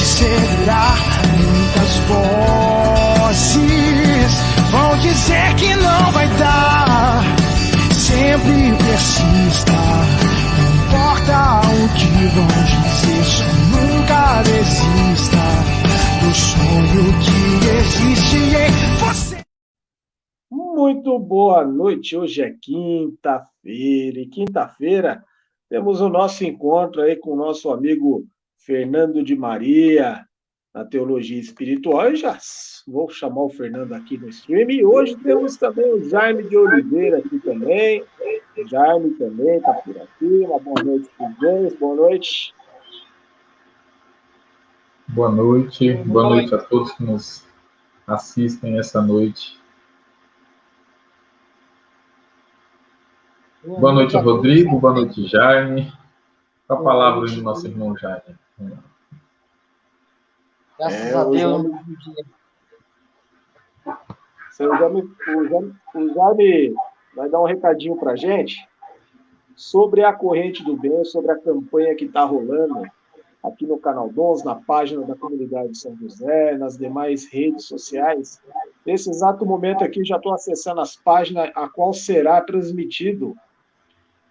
que será. Muitas vozes vão dizer que não vai dar. Sempre persista, não importa o que vão dizer, só nunca desista do sonho que existe em você. Muito boa noite, hoje é quinta-feira, e quinta-feira temos o nosso encontro aí com o nosso amigo Fernando de Maria, na Teologia Espiritual. Eu já vou chamar o Fernando aqui no stream, e hoje temos também o Jaime de Oliveira aqui também. O Jaime também está por aqui. Uma boa noite para os dois, boa noite. Boa noite a todos que nos assistem essa noite. Boa noite, Rodrigo, boa noite, Jaime. Com a palavra do nosso irmão Jaime. Graças a Deus. O Jaime vai dar um recadinho para a gente sobre a Corrente do Bem, sobre a campanha que está rolando aqui no Canal Dons, na página da Comunidade de São José, nas demais redes sociais. Nesse exato momento aqui, já estou acessando as páginas a qual será transmitido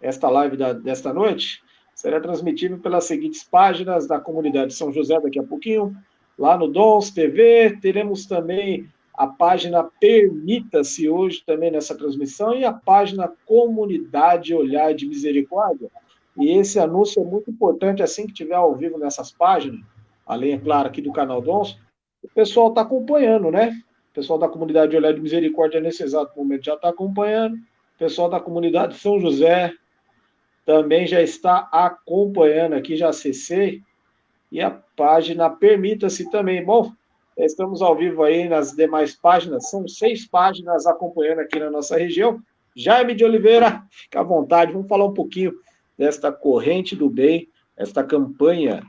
esta live desta noite. Será transmitido pelas seguintes páginas da Comunidade de São José daqui a pouquinho, lá no Dons TV. Teremos também a página Permita-se hoje também nessa transmissão e a página Comunidade Olhar de Misericórdia. E esse anúncio é muito importante, assim que tiver ao vivo nessas páginas, além, é claro, aqui do canal Dons, o pessoal está acompanhando, né? O pessoal da Comunidade Olhar de Misericórdia, nesse exato momento, já está acompanhando. O pessoal da Comunidade São José também já está acompanhando aqui, já acessei. E a página Permita-se também. Bom, estamos ao vivo aí nas demais páginas, são 6 páginas acompanhando aqui na nossa região. Jaime de Oliveira, fica à vontade, vamos falar um pouquinho desta Corrente do Bem, esta campanha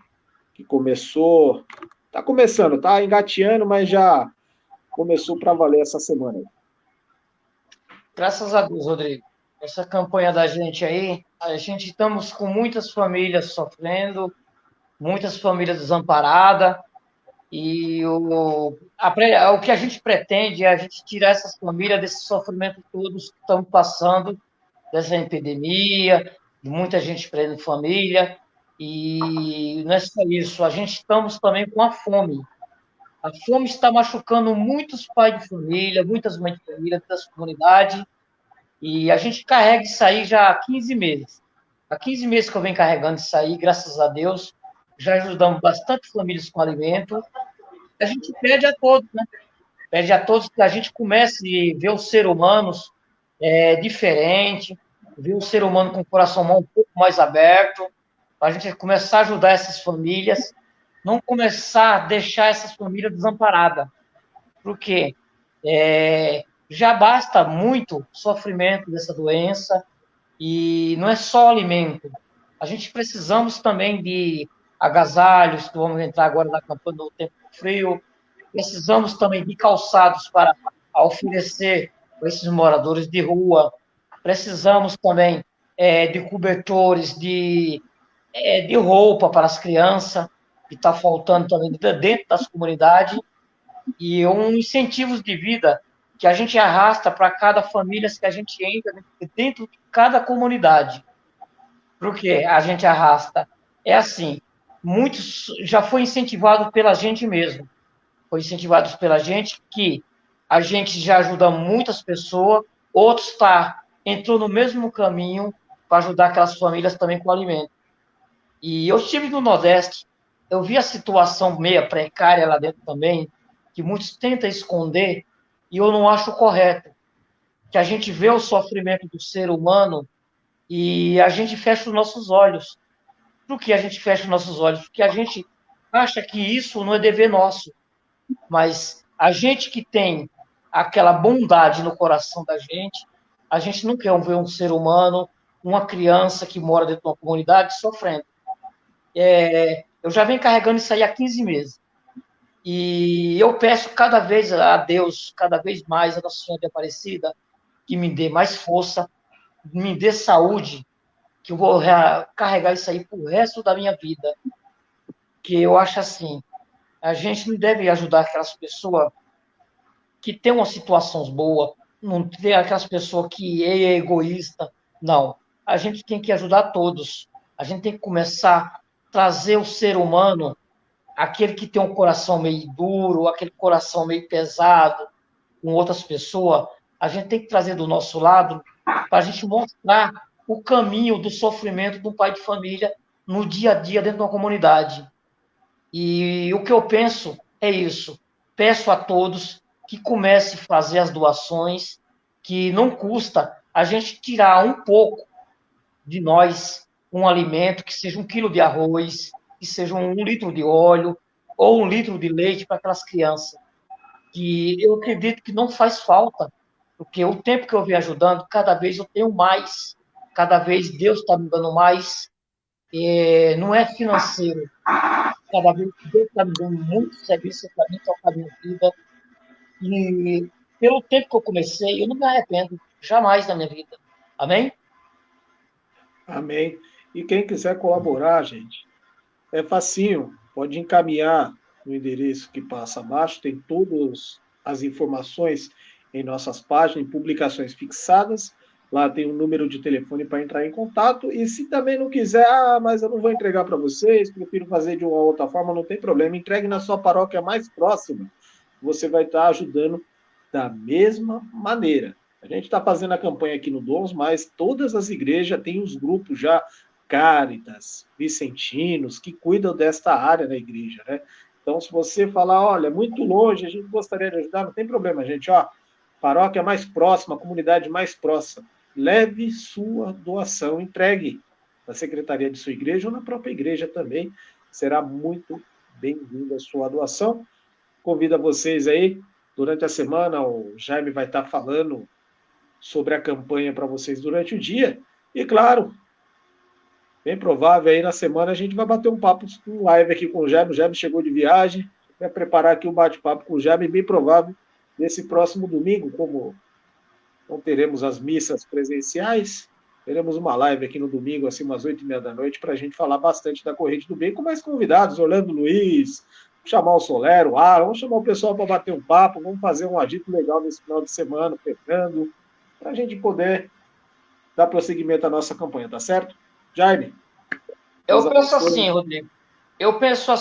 que começou, está começando, está engateando, mas já começou para valer essa semana. Graças a Deus, Rodrigo. Essa campanha da gente aí, a gente estamos com muitas famílias sofrendo, muitas famílias desamparadas, e o que a gente pretende é a gente tirar essas famílias desse sofrimento todos que estão passando, dessa epidemia, de muita gente perdendo família, e não é só isso, a gente estamos também com a fome. A fome está machucando muitos pais de família, muitas mães de família, muitas comunidades, e a gente carrega isso aí já há 15 meses. Há 15 meses que eu venho carregando isso aí, graças a Deus, já ajudamos bastante famílias com alimento. A gente pede a todos, né? Pede a todos que a gente comece a ver os seres humanos diferente, ver o ser humano com o coração um pouco mais aberto, para a gente começar a ajudar essas famílias, não começar a deixar essas famílias desamparadas. Porque já basta muito sofrimento dessa doença, e não é só alimento. A gente precisamos também de agasalhos, que vamos entrar agora na campanha do tempo frio, precisamos também de calçados para oferecer para esses moradores de rua, precisamos também de cobertores, de roupa para as crianças, que está faltando também dentro das comunidades, e incentivos de vida que a gente arrasta para cada família que a gente entra dentro de cada comunidade. Porque a gente arrasta? É assim, muitos já foi incentivado pela gente mesmo, foi incentivado pela gente, que a gente já ajuda muitas pessoas, outros entrou no mesmo caminho para ajudar aquelas famílias também com alimento. E eu estive no Nordeste, eu vi a situação meio precária lá dentro também, que muitos tentam esconder, e eu não acho correto, que a gente vê o sofrimento do ser humano e a gente fecha os nossos olhos. Por que a gente fecha os nossos olhos? Porque a gente acha que isso não é dever nosso, mas a gente que tem aquela bondade no coração da gente, a gente não quer ver um ser humano, uma criança que mora dentro de uma comunidade sofrendo. Eu já venho carregando isso aí há 15 meses. E eu peço cada vez a Deus, cada vez mais, a Nossa Senhora de Aparecida, que me dê mais força, me dê saúde, que eu vou carregar isso aí pro resto da minha vida. Que eu acho assim, A gente não deve ajudar aquelas pessoas que têm uma situação boa, não ter aquelas pessoas que é egoísta. Não. A gente tem que ajudar todos. A gente tem que começar a trazer o ser humano, aquele que tem um coração meio duro, aquele coração meio pesado, com outras pessoas, a gente tem que trazer do nosso lado para a gente mostrar o caminho do sofrimento do pai de família no dia a dia dentro de uma comunidade. E o que eu penso é isso. Peço a todos que comecem a fazer as doações, que não custa a gente tirar um pouco de nós um alimento, que seja 1 quilo de arroz, que seja 1 litro de óleo, ou 1 litro de leite para aquelas crianças. Que eu acredito que não faz falta, porque o tempo que eu venho ajudando, cada vez eu tenho mais, cada vez Deus está me dando mais, não é financeiro, cada vez Deus está me dando muito serviço para mim, tocar a minha vida, e pelo tempo que eu comecei, eu não me arrependo, jamais na minha vida. Amém? Amém. E quem quiser colaborar, gente, é facinho, pode encaminhar no endereço que passa abaixo, tem todas as informações em nossas páginas, em publicações fixadas, lá tem um número de telefone para entrar em contato, e se também não quiser, mas eu não vou entregar para vocês, prefiro fazer de uma outra forma, não tem problema, entregue na sua paróquia mais próxima, você vai estar ajudando da mesma maneira. A gente está fazendo a campanha aqui no Dons, mas todas as igrejas têm os grupos já, Cáritas, Vicentinos, que cuidam desta área da igreja, né? Então, se você falar, olha, muito longe, a gente gostaria de ajudar, não tem problema, gente, ó, paróquia mais próxima, comunidade mais próxima, leve sua doação, entregue na secretaria de sua igreja ou na própria igreja também, será muito bem-vinda a sua doação. Convido a vocês aí, durante a semana, o Jaime vai estar falando sobre a campanha para vocês durante o dia, e claro, bem provável, aí na semana a gente vai bater um papo, um live aqui com o Jaime chegou de viagem, vai preparar aqui um bate-papo com o Jaime, bem provável, nesse próximo domingo, como não teremos as missas presenciais, teremos uma live aqui no domingo, assim, umas 8h30 da noite, para a gente falar bastante da Corrente do Bem, com mais convidados, Orlando Luiz, chamar o Solero, vamos chamar o pessoal para bater um papo, vamos fazer um agito legal nesse final de semana, Fernando, para a gente poder dar prosseguimento à nossa campanha, tá certo? Jaime? Eu penso assim, Rodrigo. Eu penso,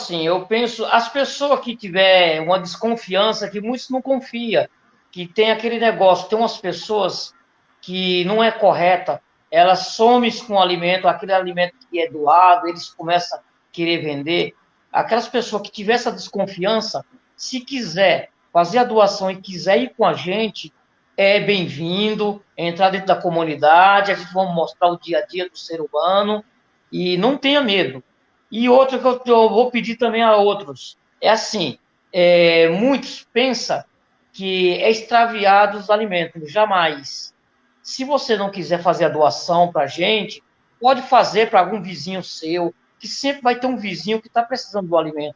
as pessoas que tiver uma desconfiança, que muitos não confiam, que tem aquele negócio, tem umas pessoas que não é correta, elas somem com o alimento, aquele alimento que é doado, eles começam a querer vender. Aquelas pessoas que tiver essa desconfiança, se quiser fazer a doação e quiser ir com a gente, é bem-vindo, entrar dentro da comunidade, a gente vai mostrar o dia a dia do ser humano, e não tenha medo. E outra que eu vou pedir também a outros, é assim, muitos pensam que é extraviado os alimentos, jamais. Se você não quiser fazer a doação para a gente, pode fazer para algum vizinho seu, que sempre vai ter um vizinho que está precisando do alimento.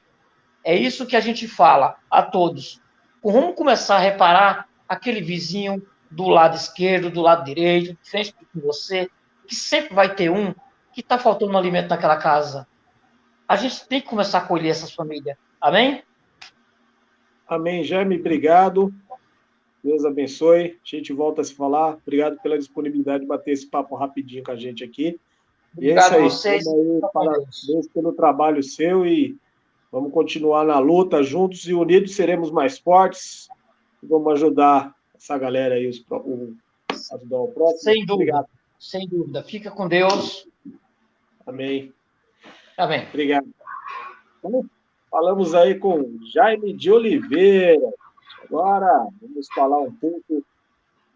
É isso que a gente fala a todos. Vamos começar a reparar aquele vizinho do lado esquerdo, do lado direito, de frente com você, que sempre vai ter um que está faltando um alimento naquela casa. A gente tem que começar a acolher essas famílias. Amém? Amém, Jaime, obrigado. Deus abençoe. A gente volta a se falar. Obrigado pela disponibilidade de bater esse papo rapidinho com a gente aqui. Obrigado e é a isso aí. vocês. Parabéns pelo trabalho seu e vamos continuar na luta juntos e unidos seremos mais fortes. Vamos ajudar essa galera aí, ajudar o próximo. Sem dúvida. Obrigado. Sem dúvida. Fica com Deus. Amém. Amém. Obrigado. Então, falamos aí com Jaime de Oliveira. Agora vamos falar um pouco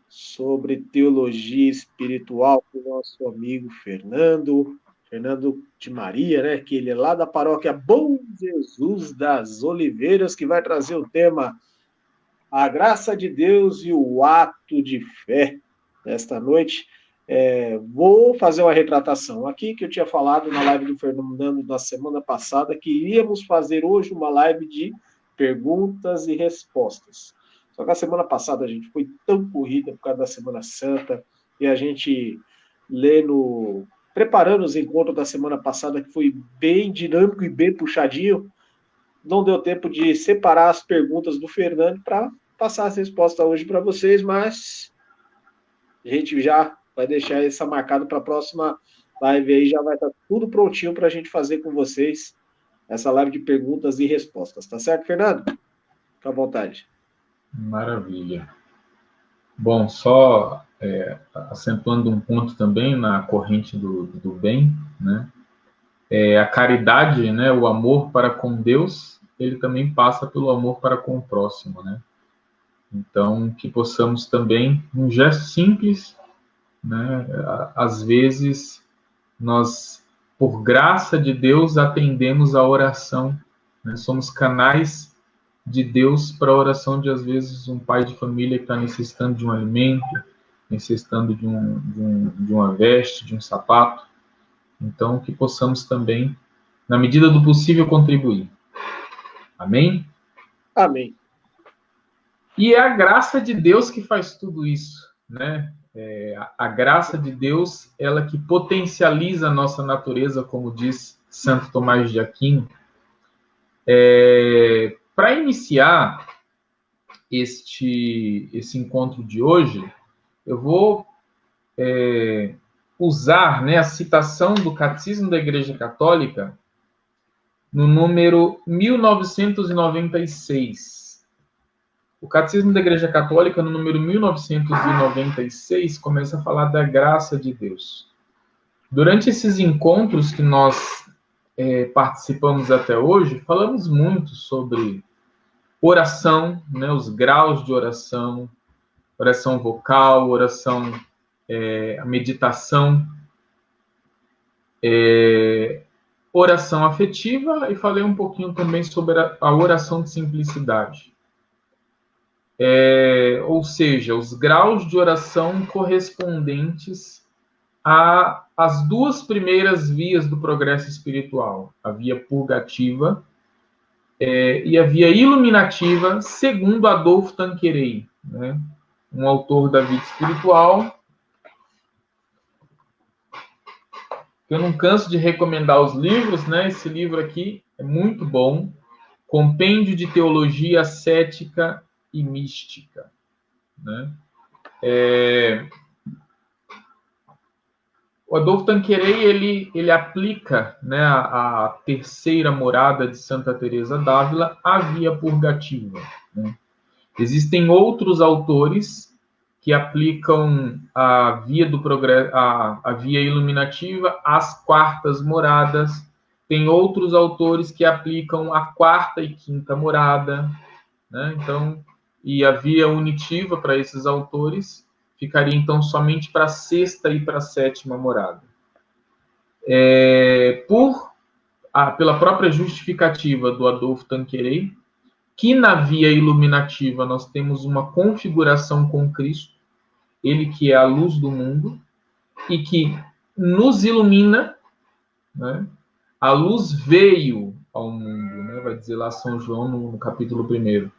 sobre teologia espiritual com o nosso amigo Fernando de Maria, né? Que ele é lá da paróquia Bom Jesus das Oliveiras, que vai trazer o tema A Graça de Deus e o Ato de Fé nesta noite. Vou fazer uma retratação aqui, que eu tinha falado na live do Fernando na semana passada, que iríamos fazer hoje uma live de perguntas e respostas. Só que a semana passada a gente foi tão corrida por causa da Semana Santa, e a gente preparando os encontros da semana passada, que foi bem dinâmico e bem puxadinho, não deu tempo de separar as perguntas do Fernando para passar as respostas hoje para vocês, mas a gente já vai deixar essa marcada para a próxima live aí, já vai estar tudo prontinho para a gente fazer com vocês essa live de perguntas e respostas, tá certo, Fernando? Fica à vontade. Maravilha. Bom, só acentuando um ponto também na corrente do bem, né? A caridade, né? O amor para com Deus, ele também passa pelo amor para com o próximo, né? Então, que possamos também, um gesto simples, né? Às vezes, nós, por graça de Deus, atendemos a oração, né? Somos canais de Deus para a oração de, às vezes, um pai de família que está necessitando de um alimento, necessitando de uma veste, de um sapato. Então, que possamos também, na medida do possível, contribuir. Amém? Amém. E é a graça de Deus que faz tudo isso, né? A graça de Deus, ela que potencializa a nossa natureza, como diz Santo Tomás de Aquino. Para iniciar esse encontro de hoje, eu vou usar, né, a citação do Catecismo da Igreja Católica no número 1996. O Catecismo da Igreja Católica, no número 1996, começa a falar da graça de Deus. Durante esses encontros que nós participamos até hoje, falamos muito sobre oração, né, os graus de oração, oração vocal, oração, a meditação, oração afetiva, e falei um pouquinho também sobre a oração de simplicidade. Ou seja, os graus de oração correspondentes às duas primeiras vias do progresso espiritual, a via purgativa e a via iluminativa, segundo Adolphe Tanqueray, né? Um autor da vida espiritual. Eu não canso de recomendar os livros, né? Esse livro aqui é muito bom, Compêndio de Teologia Ascética e Mística, né? O Adolphe Tanqueray, ele aplica, né, a terceira morada de Santa Teresa d'Ávila à via purgativa, né? Existem outros autores que aplicam a via do progresso, a via iluminativa às quartas moradas. Tem outros autores que aplicam a quarta e quinta morada, né? Então, e a via unitiva para esses autores ficaria então somente para a sexta e para a sétima morada. Pela própria justificativa do Adolphe Tanqueray, que na via iluminativa nós temos uma configuração com Cristo, ele que é a luz do mundo, e que nos ilumina, né? A luz veio ao mundo, né? Vai dizer lá São João no capítulo 1.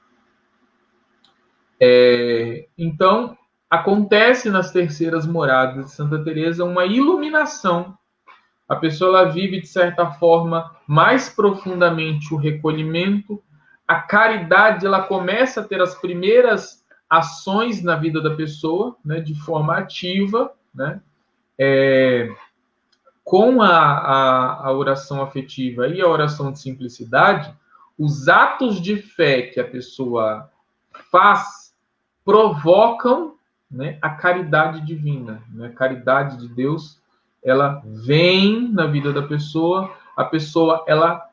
Então, acontece nas terceiras moradas de Santa Teresa uma iluminação. A pessoa ela vive, de certa forma, mais profundamente o recolhimento. A caridade ela começa a ter as primeiras ações na vida da pessoa, né, de forma ativa, né? Com a oração afetiva e a oração de simplicidade, os atos de fé que a pessoa faz provocam, né, a caridade divina, né? A caridade de Deus, ela vem na vida da pessoa, a pessoa ela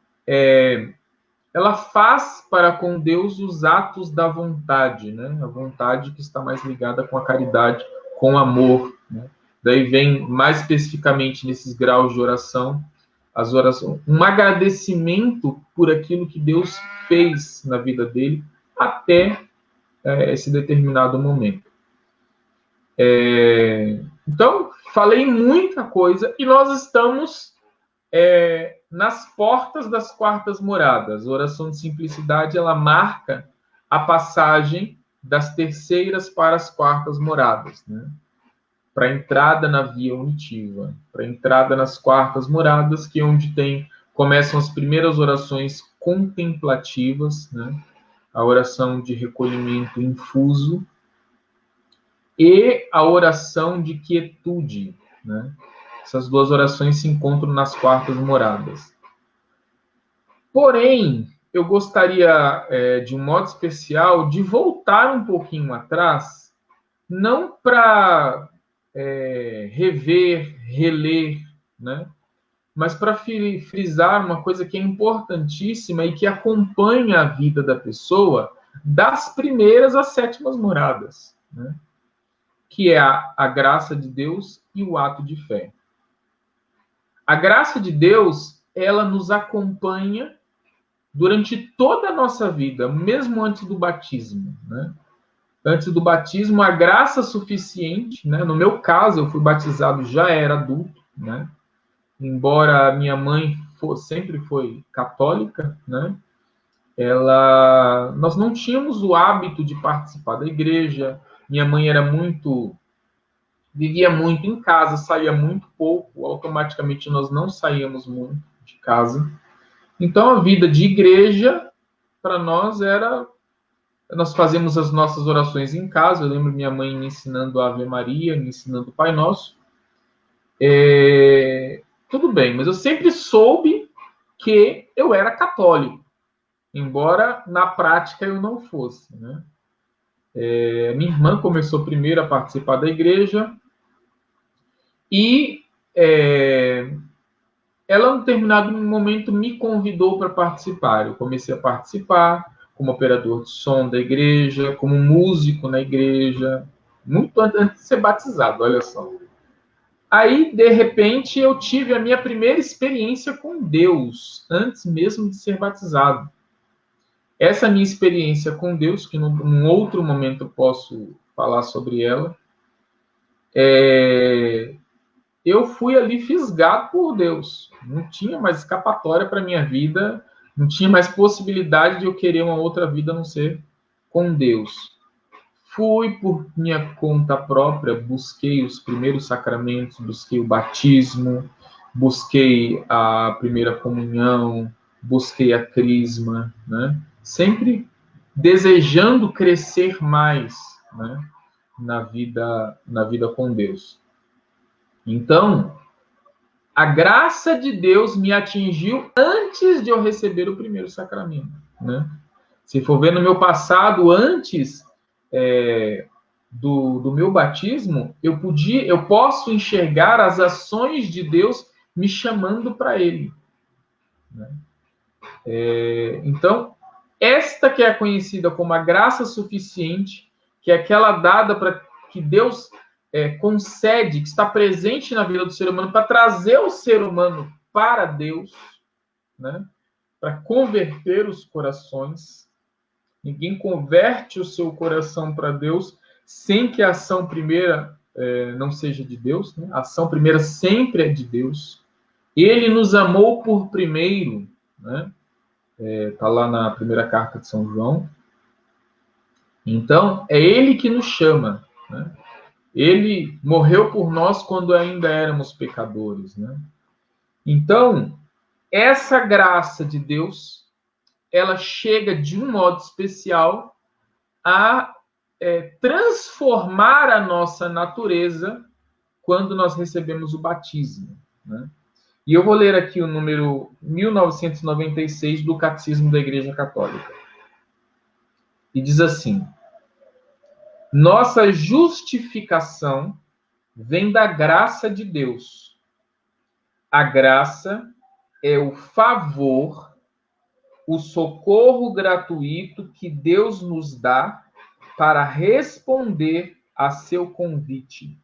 faz para com Deus os atos da vontade, né? A vontade que está mais ligada com a caridade, com o amor, né? Daí vem, mais especificamente nesses graus de oração, as orações, um agradecimento por aquilo que Deus fez na vida dele até esse determinado momento. Então, falei muita coisa e nós estamos nas portas das quartas moradas. A oração de simplicidade, ela marca a passagem das terceiras para as quartas moradas, né? Para a entrada na via unitiva, para a entrada nas quartas moradas, que é onde começam as primeiras orações contemplativas, né? A oração de recolhimento infuso e a oração de quietude, né? Essas duas orações se encontram nas quartas moradas. Porém, eu gostaria, de um modo especial, de voltar um pouquinho atrás, não para rever, reler, né? Mas para frisar uma coisa que é importantíssima e que acompanha a vida da pessoa das primeiras às sétimas moradas, né? Que é a graça de Deus e o ato de fé. A graça de Deus, ela nos acompanha durante toda a nossa vida, mesmo antes do batismo, né? Antes do batismo, a graça suficiente, né? No meu caso, eu fui batizado, já era adulto, né? Embora a minha mãe sempre foi católica, né? Nós não tínhamos o hábito de participar da igreja. Minha mãe vivia muito em casa, saía muito pouco. Automaticamente nós não saíamos muito de casa. Então a vida de igreja para nós nós fazíamos as nossas orações em casa. Eu lembro minha mãe me ensinando a Ave Maria, me ensinando o Pai Nosso. Tudo bem, mas eu sempre soube que eu era católico, embora na prática eu não fosse, né? Minha irmã começou primeiro a participar da igreja e ela, em determinado momento, me convidou para participar. Eu comecei a participar como operador de som da igreja, como músico na igreja, muito antes de ser batizado, olha só. Aí, de repente, eu tive a minha primeira experiência com Deus, antes mesmo de ser batizado. Essa minha experiência com Deus, que num outro momento eu posso falar sobre ela, eu fui ali fisgado por Deus. Não tinha mais escapatória para a minha vida, não tinha mais possibilidade de eu querer uma outra vida a não ser com Deus. Fui por minha conta própria, busquei os primeiros sacramentos, busquei o batismo, busquei a primeira comunhão, busquei a crisma, né? Sempre desejando crescer mais, né? na vida com Deus. Então, a graça de Deus me atingiu antes de eu receber o primeiro sacramento, né? Se for ver no meu passado, antes do meu batismo, eu posso enxergar as ações de Deus me chamando para Ele, né? Então, esta que é conhecida como a graça suficiente, que é aquela dada para que Deus concede, que está presente na vida do ser humano para trazer o ser humano para Deus, né? Para converter os corações. Ninguém converte o seu coração para Deus sem que a ação primeira não seja de Deus, né? A ação primeira sempre é de Deus. Ele nos amou por primeiro, né? Está lá na primeira carta de São João. Então, é Ele que nos chama, né? Ele morreu por nós quando ainda éramos pecadores, né? Então, essa graça de Deus, ela chega de um modo especial a transformar a nossa natureza quando nós recebemos o batismo, né? E eu vou ler aqui o número 1996 do Catecismo da Igreja Católica. E diz assim: nossa justificação vem da graça de Deus. A graça é o favor, o socorro gratuito que Deus nos dá para responder a seu convite.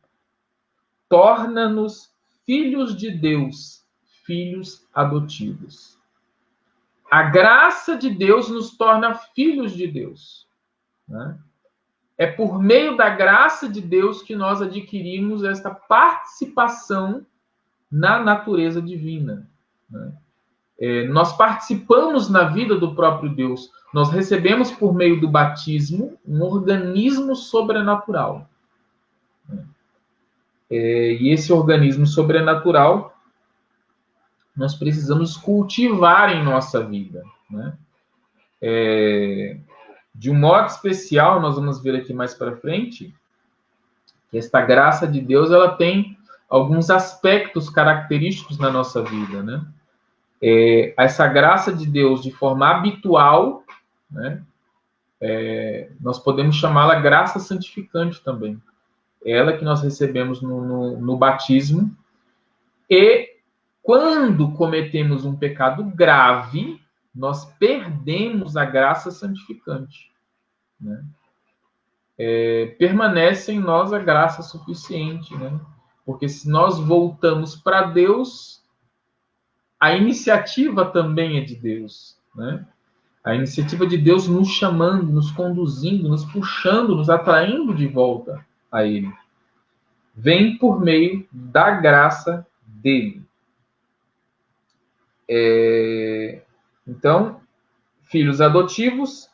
Torna-nos filhos de Deus, filhos adotivos. A graça de Deus nos torna filhos de Deus, né? É por meio da graça de Deus que nós adquirimos esta participação na natureza divina, né? Nós participamos na vida do próprio Deus. Nós recebemos, por meio do batismo, um organismo sobrenatural. E esse organismo sobrenatural nós precisamos cultivar em nossa vida, né? De um modo especial, nós vamos ver aqui mais para frente, que esta graça de Deus, ela tem alguns aspectos característicos na nossa vida, né? Essa graça de Deus, de forma habitual, né? Nós podemos chamá-la graça santificante também. Ela que nós recebemos no batismo. E quando cometemos um pecado grave, nós perdemos a graça santificante, né? Permanece em nós a graça suficiente, né? Porque se nós voltamos para Deus, a iniciativa também é de Deus, né? A iniciativa de Deus nos chamando, nos conduzindo, nos puxando, nos atraindo de volta a Ele. Vem por meio da graça dele. Então, filhos adotivos,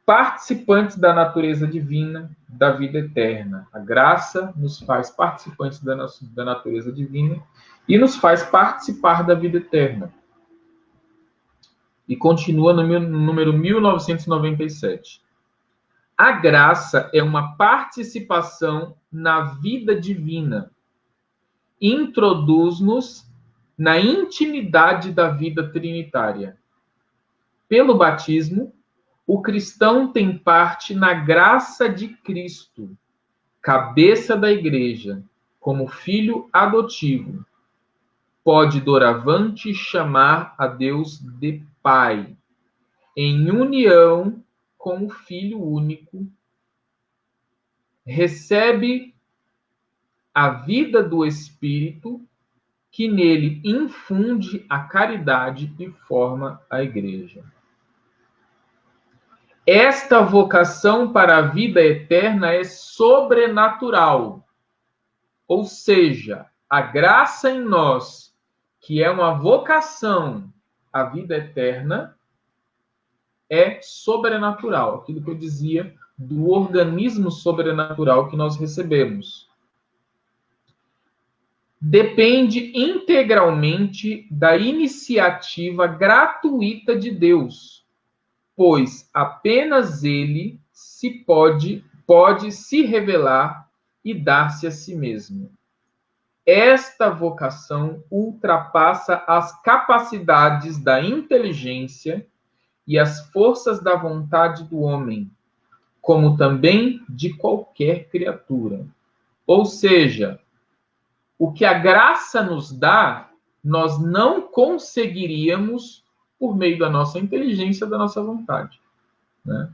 participantes da natureza divina, da vida eterna. A graça nos faz participantes da natureza divina e nos faz participar da vida eterna. E continua no número 1997. A graça é uma participação na vida divina. Introduz-nos na intimidade da vida trinitária. Pelo batismo, o cristão tem parte na graça de Cristo, cabeça da igreja, como filho adotivo. Pode doravante chamar a Deus de Pai, em união com o Filho único. Recebe a vida do Espírito, que nele infunde a caridade e forma a igreja. Esta vocação para a vida eterna é sobrenatural, ou seja, a graça em nós, que é uma vocação à vida eterna, é sobrenatural, aquilo que eu dizia do organismo sobrenatural que nós recebemos. Depende integralmente da iniciativa gratuita de Deus, pois apenas ele pode se revelar e dar-se a si mesmo. Esta vocação ultrapassa as capacidades da inteligência e as forças da vontade do homem, como também de qualquer criatura. Ou seja, o que a graça nos dá, nós não conseguiríamos por meio da nossa inteligência, da nossa vontade, né?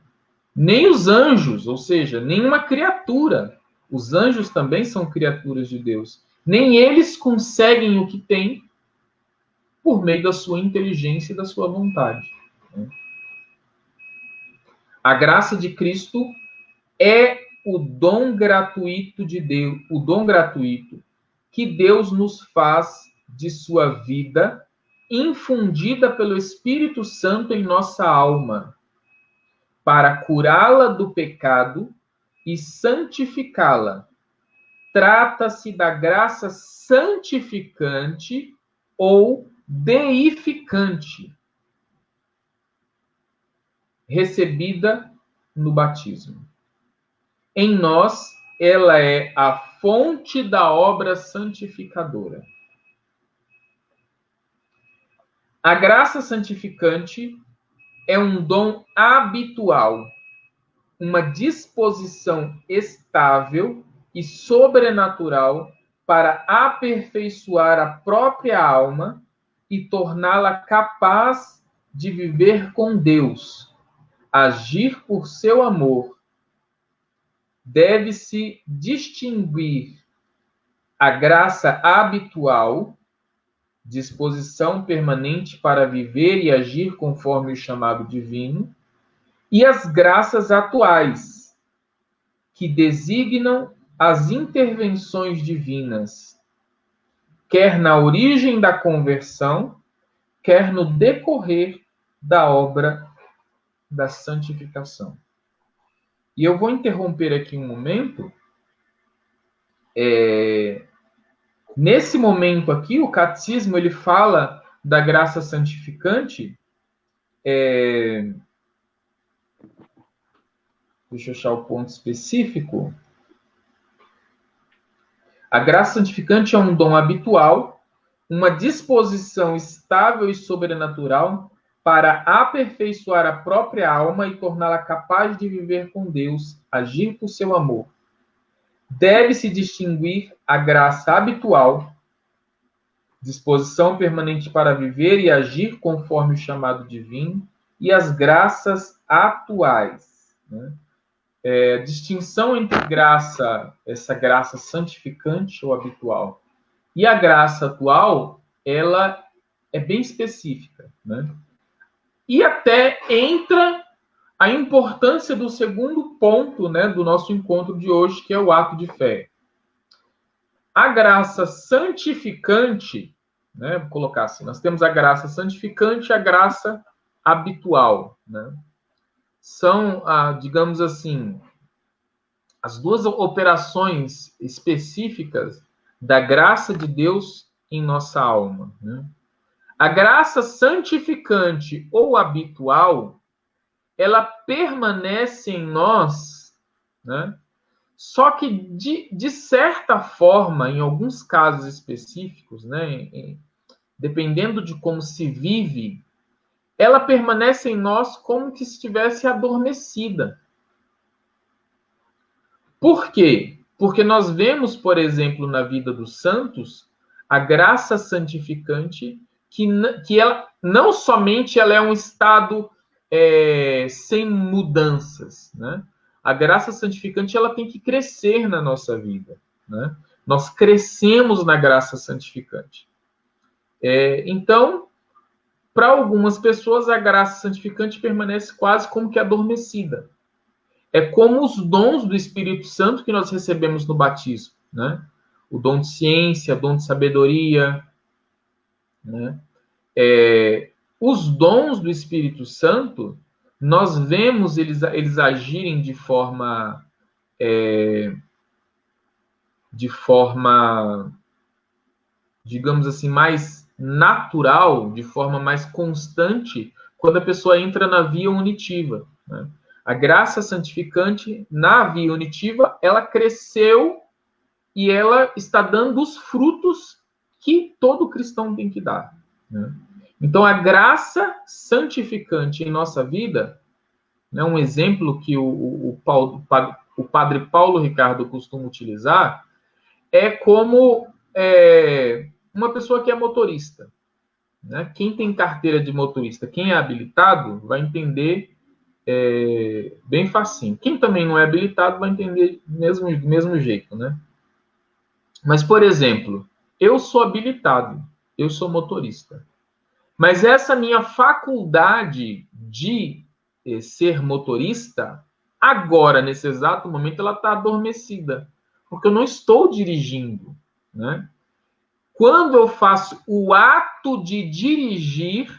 Nem os anjos, ou seja, nenhuma criatura. Os anjos também são criaturas de Deus. Nem eles conseguem o que têm por meio da sua inteligência e da sua vontade, né? A graça de Cristo é o dom gratuito de Deus, o dom gratuito que Deus nos faz de sua vida, infundida pelo Espírito Santo em nossa alma, para curá-la do pecado e santificá-la. Trata-se da graça santificante ou deificante, recebida no batismo. Em nós, ela é a fonte da obra santificadora. A graça santificante é um dom habitual, uma disposição estável e sobrenatural para aperfeiçoar a própria alma e torná-la capaz de viver com Deus, agir por seu amor. Deve-se distinguir a graça habitual, disposição permanente para viver e agir conforme o chamado divino, e as graças atuais, que designam as intervenções divinas, quer na origem da conversão, quer no decorrer da obra da santificação. E eu vou interromper aqui um momento. Nesse momento aqui, o catecismo ele fala da graça santificante Deixa eu achar o ponto específico. A graça santificante é um dom habitual, uma disposição estável e sobrenatural para aperfeiçoar a própria alma e torná-la capaz de viver com Deus, agir por seu amor. Deve-se distinguir a graça habitual, disposição permanente para viver e agir conforme o chamado divino, e as graças atuais, né? Distinção entre graça, essa graça santificante ou habitual, e a graça atual, ela é bem específica, né? E até entra a importância do segundo ponto, né, do nosso encontro de hoje, que é o ato de fé. A graça santificante, né, vou colocar assim, nós temos a graça santificante e a graça habitual, né? São, digamos assim, as duas operações específicas da graça de Deus em nossa alma, né? A graça santificante ou habitual, ela permanece em nós, né? Só que, de certa forma, em alguns casos específicos, né, dependendo de como se vive, ela permanece em nós como que estivesse adormecida. Por quê? Porque nós vemos, por exemplo, na vida dos santos, a graça santificante, que ela, não somente ela é um estado sem mudanças, né? A graça santificante, ela tem que crescer na nossa vida, né? Nós crescemos na graça santificante. Então, para algumas pessoas, a graça santificante permanece quase como que adormecida. É como os dons do Espírito Santo que nós recebemos no batismo, né? O dom de ciência, o dom de sabedoria, né? Os dons do Espírito Santo, nós vemos eles agirem de forma, digamos assim, mais natural, de forma mais constante, quando a pessoa entra na via unitiva, né? A graça santificante na via unitiva, ela cresceu e ela está dando os frutos que todo cristão tem que dar, né? Então, a graça santificante em nossa vida, né, um exemplo que o padre Paulo Ricardo costuma utilizar, é como uma pessoa que é motorista, né? Quem tem carteira de motorista, quem é habilitado, vai entender bem facinho. Quem também não é habilitado vai entender do mesmo jeito, né? Mas, por exemplo, eu sou habilitado, eu sou motorista. Mas essa minha faculdade de ser motorista, agora, nesse exato momento, ela está adormecida. Porque eu não estou dirigindo, né? Quando eu faço o ato de dirigir,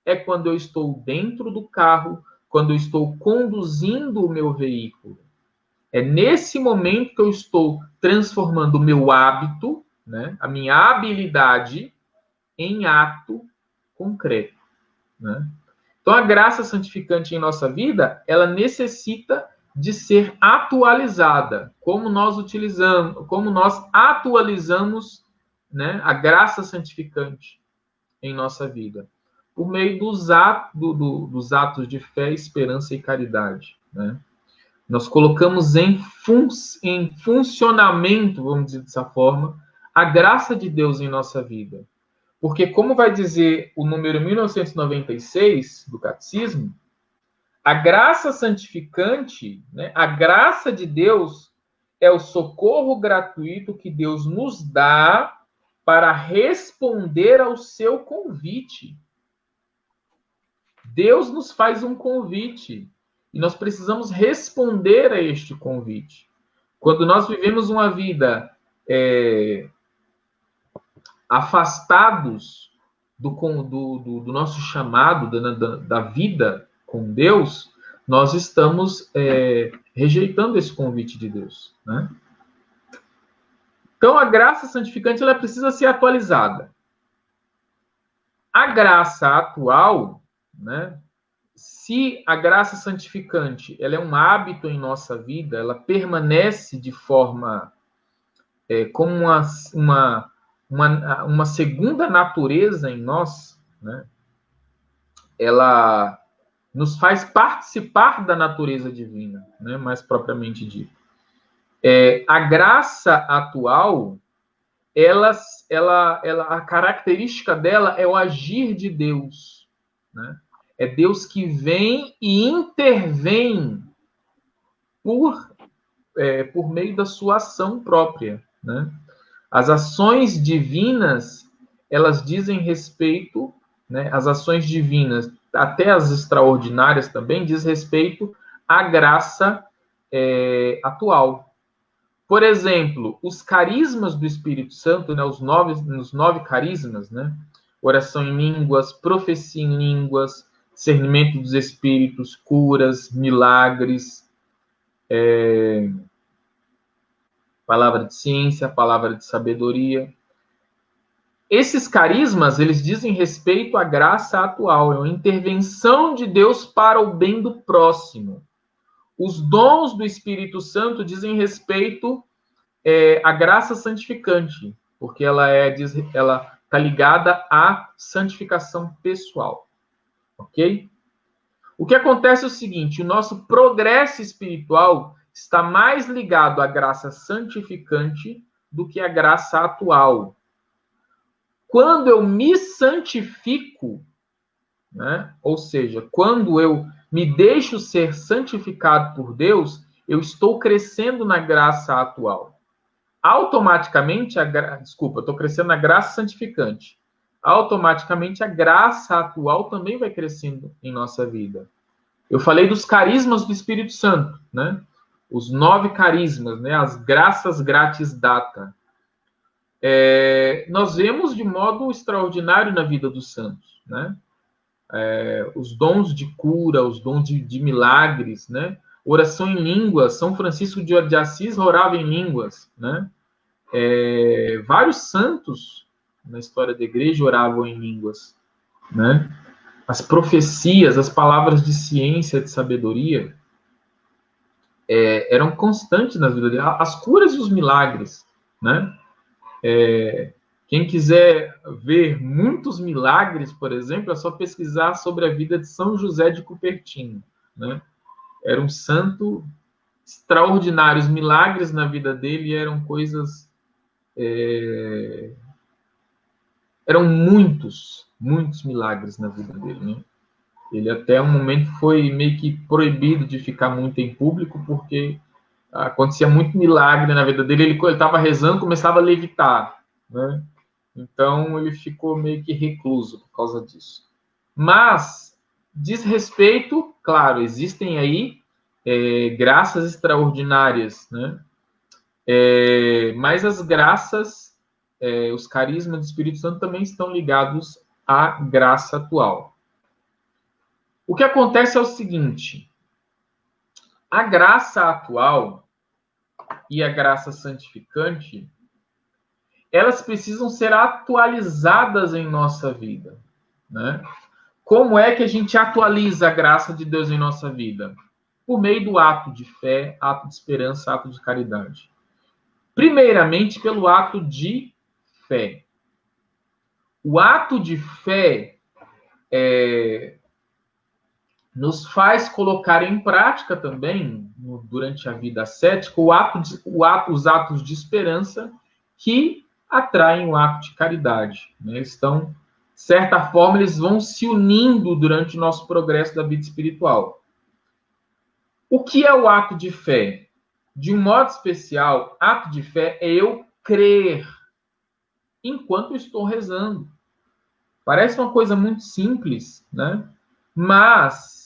é quando eu estou dentro do carro, quando eu estou conduzindo o meu veículo. É nesse momento que eu estou transformando o meu hábito, né, a minha habilidade, em ato concreto, né? Então, a graça santificante em nossa vida, ela necessita de ser atualizada. Como nós atualizamos, né, a graça santificante em nossa vida? Por meio dos atos de fé, esperança e caridade, né? Nós colocamos em funcionamento, vamos dizer dessa forma, a graça de Deus em nossa vida. Porque, como vai dizer o número 1996 do Catecismo, a graça santificante, né, a graça de Deus é o socorro gratuito que Deus nos dá para responder ao seu convite. Deus nos faz um convite e nós precisamos responder a este convite. Quando nós vivemos uma vida afastados do nosso chamado, da vida com Deus, nós estamos rejeitando esse convite de Deus, né? Então, a graça santificante ela precisa ser atualizada. A graça atual, né, se a graça santificante ela é um hábito em nossa vida, ela permanece de forma como uma segunda natureza em nós, né? Ela nos faz participar da natureza divina, né? Mais propriamente dito. A graça atual, a característica dela é o agir de Deus, né? É Deus que vem e intervém por meio da sua ação própria, né? As ações divinas, elas dizem respeito, né? As ações divinas, até as extraordinárias também, diz respeito à graça atual. Por exemplo, os carismas do Espírito Santo, né? Os nove carismas, né? Oração em línguas, profecia em línguas, discernimento dos espíritos, curas, milagres, palavra de ciência, palavra de sabedoria. Esses carismas, eles dizem respeito à graça atual, é uma intervenção de Deus para o bem do próximo. Os dons do Espírito Santo dizem respeito à graça santificante, porque ela está ligada à santificação pessoal. Ok? O que acontece é o seguinte, o nosso progresso espiritual está mais ligado à graça santificante do que à graça atual. Quando eu me santifico, né? Ou seja, quando eu me deixo ser santificado por Deus, eu estou crescendo na graça atual. Automaticamente, estou crescendo na graça santificante. Automaticamente, a graça atual também vai crescendo em nossa vida. Eu falei dos carismas do Espírito Santo, né? Os 9 carismas, né? As graças gratis data. Nós vemos de modo extraordinário na vida dos santos, né? Os dons de cura, os dons de milagres, né? Oração em línguas. São Francisco de Assis orava em línguas, né? Vários santos na história da igreja oravam em línguas, né? As profecias, as palavras de ciência, de sabedoria, eram constantes na vida dele. As curas e os milagres, né? Quem quiser ver muitos milagres, por exemplo, é só pesquisar sobre a vida de São José de Cupertino, né? Era um santo extraordinário. Os milagres na vida dele eram coisas... eram muitos milagres na vida dele, né? Ele até um momento foi meio que proibido de ficar muito em público, porque acontecia muito milagre na vida dele. Ele estava rezando, começava a levitar, né? Então ele ficou meio que recluso por causa disso. Mas diz respeito, claro, existem aí graças extraordinárias, né? Mas as graças, os carismas do Espírito Santo também estão ligados à graça atual. O que acontece é o seguinte: a graça atual e a graça santificante, elas precisam ser atualizadas em nossa vida, né? Como é que a gente atualiza a graça de Deus em nossa vida? Por meio do ato de fé, ato de esperança, ato de caridade. Primeiramente, pelo ato de fé. O ato de fé nos faz colocar em prática também, durante a vida ascética, os atos de esperança que atraem o ato de caridade, né? Estão, de certa forma, eles vão se unindo durante o nosso progresso da vida espiritual. O que é o ato de fé? De um modo especial, ato de fé é eu crer enquanto eu estou rezando. Parece uma coisa muito simples, né? Mas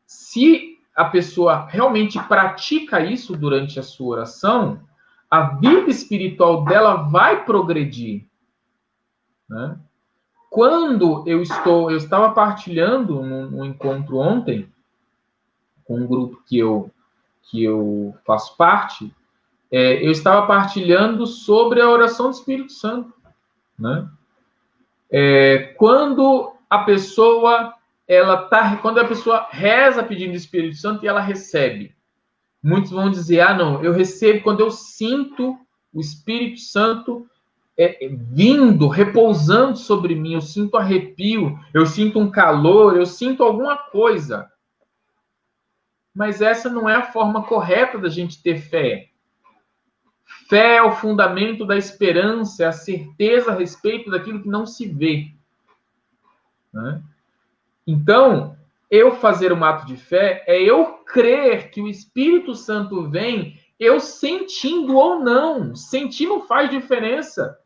se a pessoa realmente pratica isso durante a sua oração, a vida espiritual dela vai progredir, né? Quando eu estava partilhando num encontro ontem com um grupo que eu faço parte, eu estava partilhando sobre a oração do Espírito Santo, né? Quando a pessoa, quando a pessoa reza pedindo o Espírito Santo e ela recebe. Muitos vão dizer, não, eu recebo quando eu sinto o Espírito Santo vindo, repousando sobre mim, eu sinto arrepio, eu sinto um calor, eu sinto alguma coisa. Mas essa não é a forma correta da gente ter fé. Fé é o fundamento da esperança, é a certeza a respeito daquilo que não se vê. Né? Então, eu fazer um ato de fé é eu crer que o Espírito Santo vem, eu sentindo ou não. Sentir não faz diferença.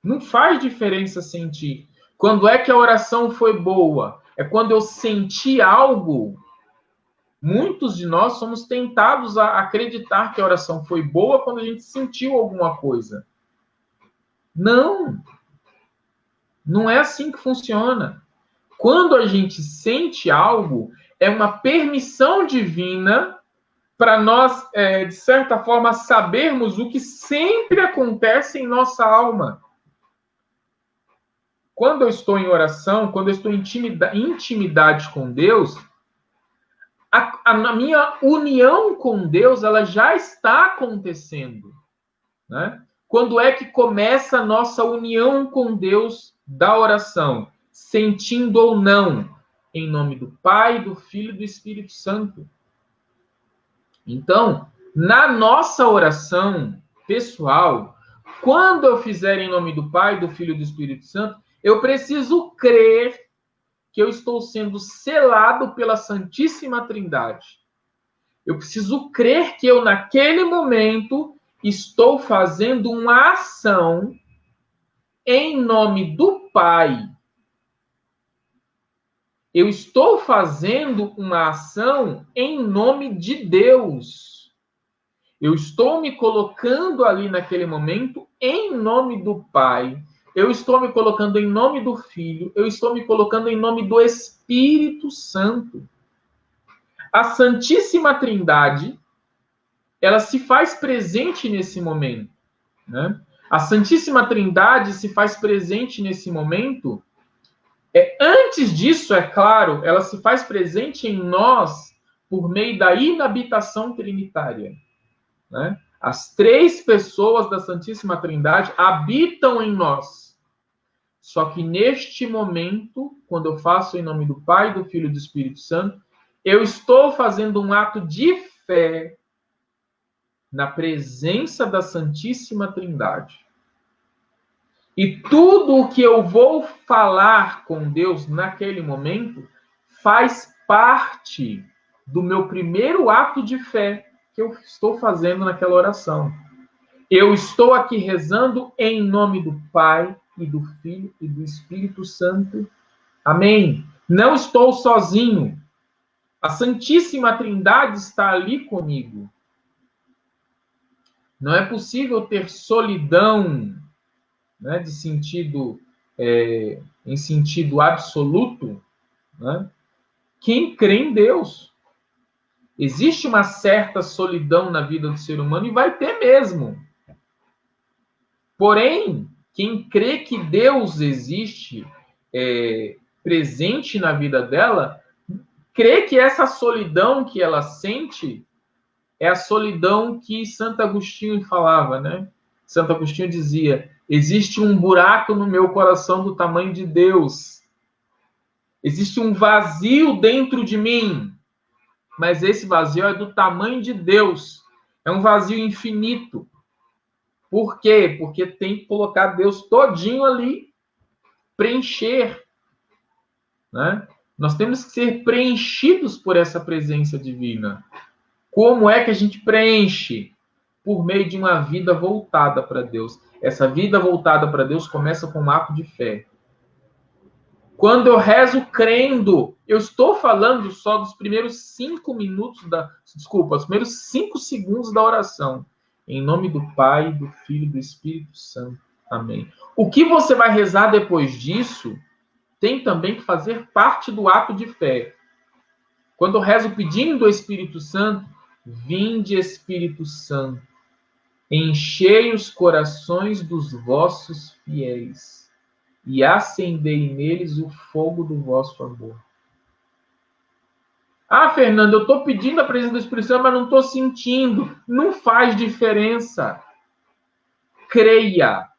Não faz diferença sentir. Quando é que a oração foi boa? É quando eu senti algo. Muitos de nós somos tentados a acreditar que a oração foi boa quando a gente sentiu alguma coisa. Não. Não é assim que funciona. Quando a gente sente algo, é uma permissão divina para nós, de certa forma, sabermos o que sempre acontece em nossa alma. Quando eu estou em oração, quando eu estou em intimidade com Deus, a minha união com Deus, ela já está acontecendo. Né? Quando é que começa a nossa união com Deus da oração? Sentindo ou não? Em nome do Pai, do Filho e do Espírito Santo. Então, na nossa oração pessoal, quando eu fizer em nome do Pai, do Filho e do Espírito Santo, eu preciso crer que eu estou sendo selado pela Santíssima Trindade. Eu preciso crer que eu, naquele momento, estou fazendo uma ação em nome do Pai. Eu estou fazendo uma ação em nome de Deus. Eu estou me colocando ali naquele momento em nome do Pai. Eu estou me colocando em nome do Filho. Eu estou me colocando em nome do Espírito Santo. A Santíssima Trindade, ela se faz presente nesse momento. Né? A Santíssima Trindade se faz presente nesse momento. Antes disso, é claro, ela se faz presente em nós por meio da inabitação trinitária. Né? As 3 pessoas da Santíssima Trindade habitam em nós. Só que neste momento, quando eu faço em nome do Pai, do Filho e do Espírito Santo, eu estou fazendo um ato de fé na presença da Santíssima Trindade. E tudo o que eu vou falar com Deus naquele momento faz parte do meu primeiro ato de fé que eu estou fazendo naquela oração. Eu estou aqui rezando em nome do Pai e do Filho e do Espírito Santo. Amém. Não estou sozinho. A Santíssima Trindade está ali comigo. Não é possível ter solidão, né, de sentido, em sentido absoluto, né? Quem crê em Deus. Existe uma certa solidão na vida do ser humano e vai ter mesmo. Porém, quem crê que Deus existe presente na vida dela, crê que essa solidão que ela sente é a solidão que Santo Agostinho falava, né? Santo Agostinho dizia: existe um buraco no meu coração do tamanho de Deus. Existe um vazio dentro de mim, mas esse vazio é do tamanho de Deus. É um vazio infinito. Por quê? Porque tem que colocar Deus todinho ali, preencher. Né? Nós temos que ser preenchidos por essa presença divina. Como é que a gente preenche? Por meio de uma vida voltada para Deus. Essa vida voltada para Deus começa com um ato de fé. Quando eu rezo crendo, eu estou falando só dos primeiros 5 minutos os primeiros 5 segundos da oração. Em nome do Pai, do Filho e do Espírito Santo. Amém. O que você vai rezar depois disso tem também que fazer parte do ato de fé. Quando eu rezo pedindo o Espírito Santo, vinde Espírito Santo, enchei os corações dos vossos fiéis e acendei neles o fogo do vosso amor. Ah, Fernando, eu estou pedindo a presença do Espírito Santo, mas não estou sentindo. Não faz diferença. Creia.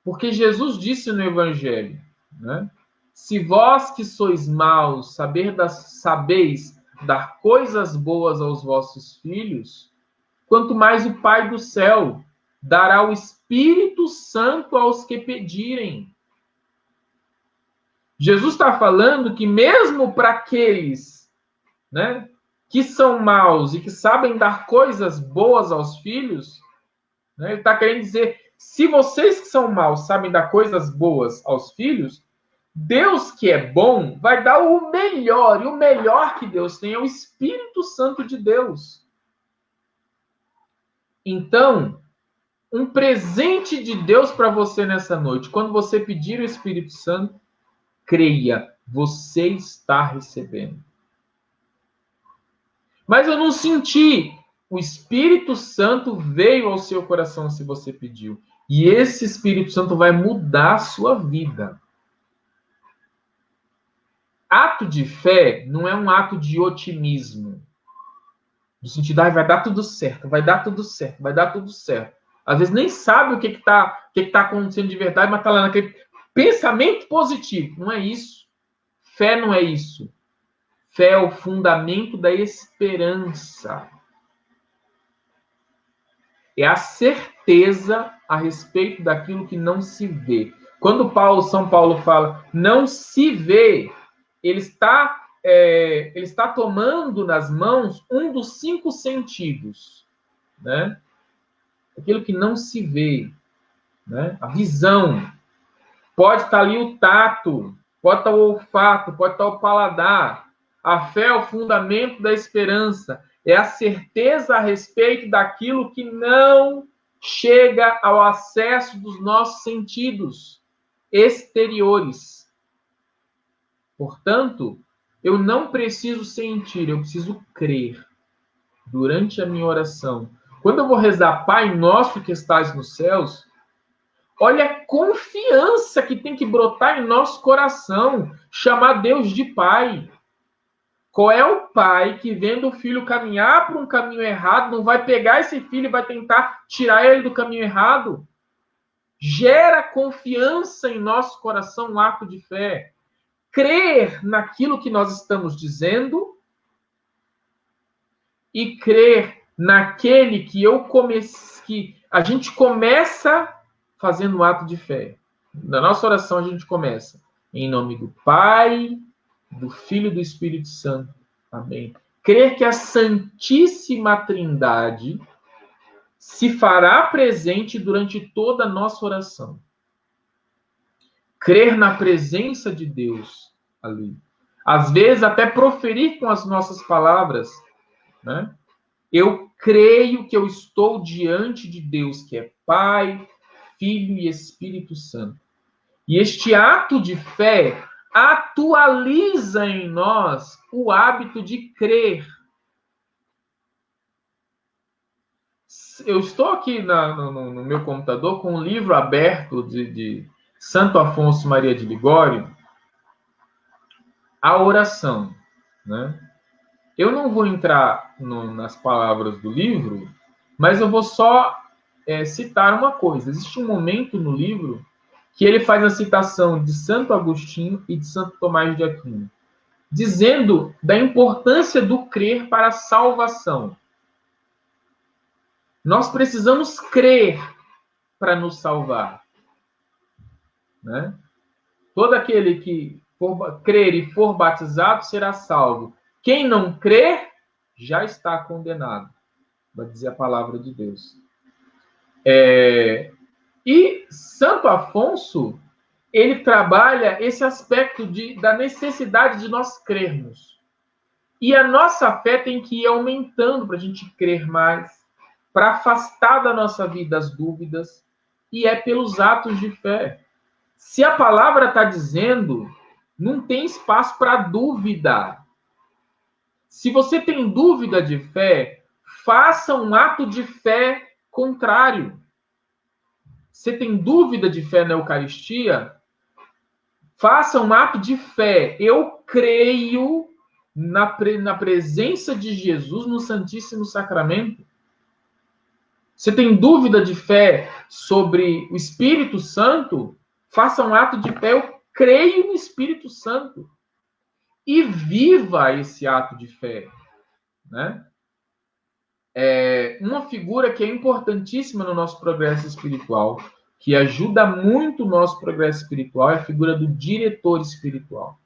Porque Jesus disse no Evangelho, né? Se vós que sois maus, sabeis dar coisas boas aos vossos filhos, quanto mais o Pai do céu dará o Espírito Santo aos que pedirem. Jesus está falando que mesmo para aqueles, né, que são maus e que sabem dar coisas boas aos filhos, né, ele está querendo dizer, se vocês que são maus sabem dar coisas boas aos filhos, Deus que é bom vai dar o melhor, e o melhor que Deus tem é o Espírito Santo de Deus. Então, um presente de Deus para você nessa noite, quando você pedir o Espírito Santo, creia, você está recebendo. Mas eu não senti. O Espírito Santo veio ao seu coração se você pediu. E esse Espírito Santo vai mudar a sua vida. Ato de fé não é um ato de otimismo. No sentido, vai dar tudo certo, vai dar tudo certo, vai dar tudo certo. Às vezes nem sabe o que está acontecendo de verdade, mas está lá naquele pensamento positivo. Não é isso. Fé não é isso. Fé é o fundamento da esperança. É a certeza a respeito daquilo que não se vê. Quando São Paulo fala não se vê, ele está tomando nas mãos um dos 5 sentidos, né? Aquilo que não se vê, né? A visão. Pode estar ali o tato, pode estar o olfato, pode estar o paladar. A fé é o fundamento da esperança. É a certeza a respeito daquilo que não chega ao acesso dos nossos sentidos exteriores. Portanto, eu não preciso sentir, eu preciso crer. Durante a minha oração, quando eu vou rezar Pai Nosso que estás nos céus, olha a confiança que tem que brotar em nosso coração, chamar Deus de Pai. Qual é o pai que, vendo o filho caminhar por um caminho errado, não vai pegar esse filho e vai tentar tirar ele do caminho errado? Gera confiança em nosso coração um ato de fé. Crer naquilo que nós estamos dizendo e crer naquele que a gente começa fazendo um ato de fé. Na nossa oração a gente começa em nome do Pai, do Filho e do Espírito Santo. Amém. Crer que a Santíssima Trindade se fará presente durante toda a nossa oração. Crer na presença de Deus ali. Às vezes até proferir com as nossas palavras, né? Eu creio que eu estou diante de Deus, que é Pai, Filho e Espírito Santo. E este ato de fé atualiza em nós o hábito de crer. Eu estou aqui no meu computador com um livro aberto de Santo Afonso Maria de Ligório, a oração, né? Eu não vou entrar nas palavras do livro, mas eu vou só citar uma coisa. Existe um momento no livro que ele faz a citação de Santo Agostinho e de Santo Tomás de Aquino, dizendo da importância do crer para a salvação. Nós precisamos crer para nos salvar, né? Todo aquele que crer e for batizado será salvo. Quem não crer já está condenado, vai dizer a palavra de Deus. E Santo Afonso, ele trabalha esse aspecto da necessidade de nós crermos. E a nossa fé tem que ir aumentando para a gente crer mais, para afastar da nossa vida as dúvidas, e é pelos atos de fé. Se a palavra está dizendo, não tem espaço para dúvida. Se você tem dúvida de fé, faça um ato de fé contrário. Você tem dúvida de fé na Eucaristia? Faça um ato de fé. Eu creio na presença de Jesus no Santíssimo Sacramento. Você tem dúvida de fé sobre o Espírito Santo? Faça um ato de fé. Eu creio no Espírito Santo. E viva esse ato de fé, né? Uma figura que é importantíssima no nosso progresso espiritual, que ajuda muito o nosso progresso espiritual, é a figura do diretor espiritual.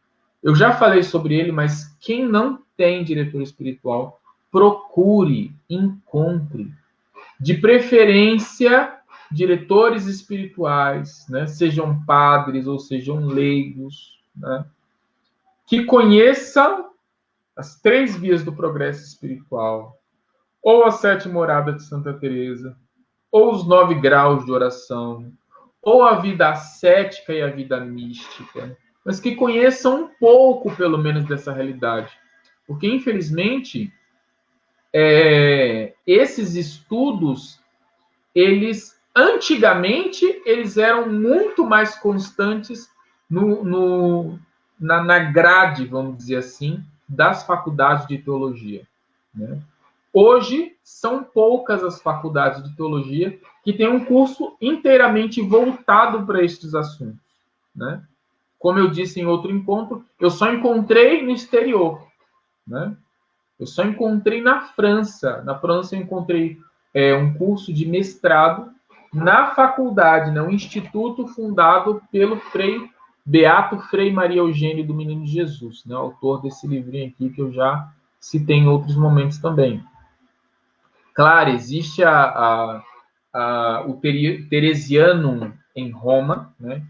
Eu já falei sobre ele, mas quem não tem diretor espiritual, procure, encontre. De preferência, diretores espirituais, né? Sejam padres ou sejam leigos, né? Que conheçam as 3 vias do progresso espiritual, ou a 7 moradas de Santa Teresa, ou os 9 graus de oração, ou a vida ascética e a vida mística, mas que conheçam um pouco, pelo menos, dessa realidade. Porque, infelizmente, esses estudos, antigamente, eles eram muito mais constantes na grade, vamos dizer assim, das faculdades de teologia, né? Hoje, são poucas as faculdades de teologia que têm um curso inteiramente voltado para estes assuntos, né? Como eu disse em outro encontro, eu só encontrei no exterior, né? Eu só encontrei na França. Na França eu encontrei um curso de mestrado na faculdade, né? Um instituto fundado pelo Beato Frei Maria Eugênio do Menino Jesus, né? Autor desse livrinho aqui que eu já citei em outros momentos também. Claro, existe o Teresianum em Roma, né?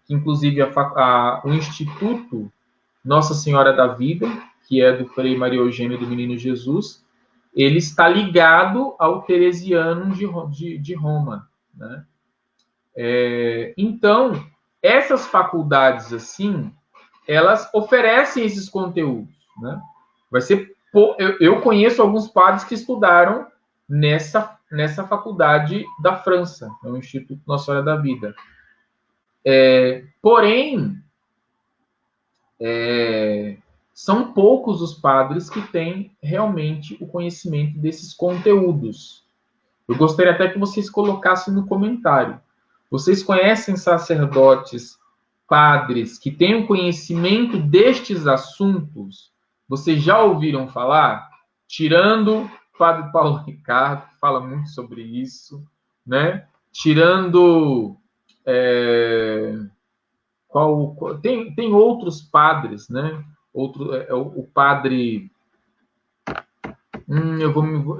Inclusive o Instituto Nossa Senhora da Vida, que é do Frei Maria Eugênio do Menino Jesus, ele está ligado ao Teresianum de Roma, né? Então, essas faculdades, assim, elas oferecem esses conteúdos, né? Eu conheço alguns padres que estudaram nessa faculdade da França, no Instituto Nossa Senhora da Vida. Porém, são poucos os padres que têm realmente o conhecimento desses conteúdos. Eu gostaria até que vocês colocassem no comentário. Vocês conhecem sacerdotes, padres, que têm o conhecimento destes assuntos? Vocês já ouviram falar? Tirando o Padre Paulo Ricardo, que fala muito sobre isso, né? Tirando... Tem outros padres, né? O padre...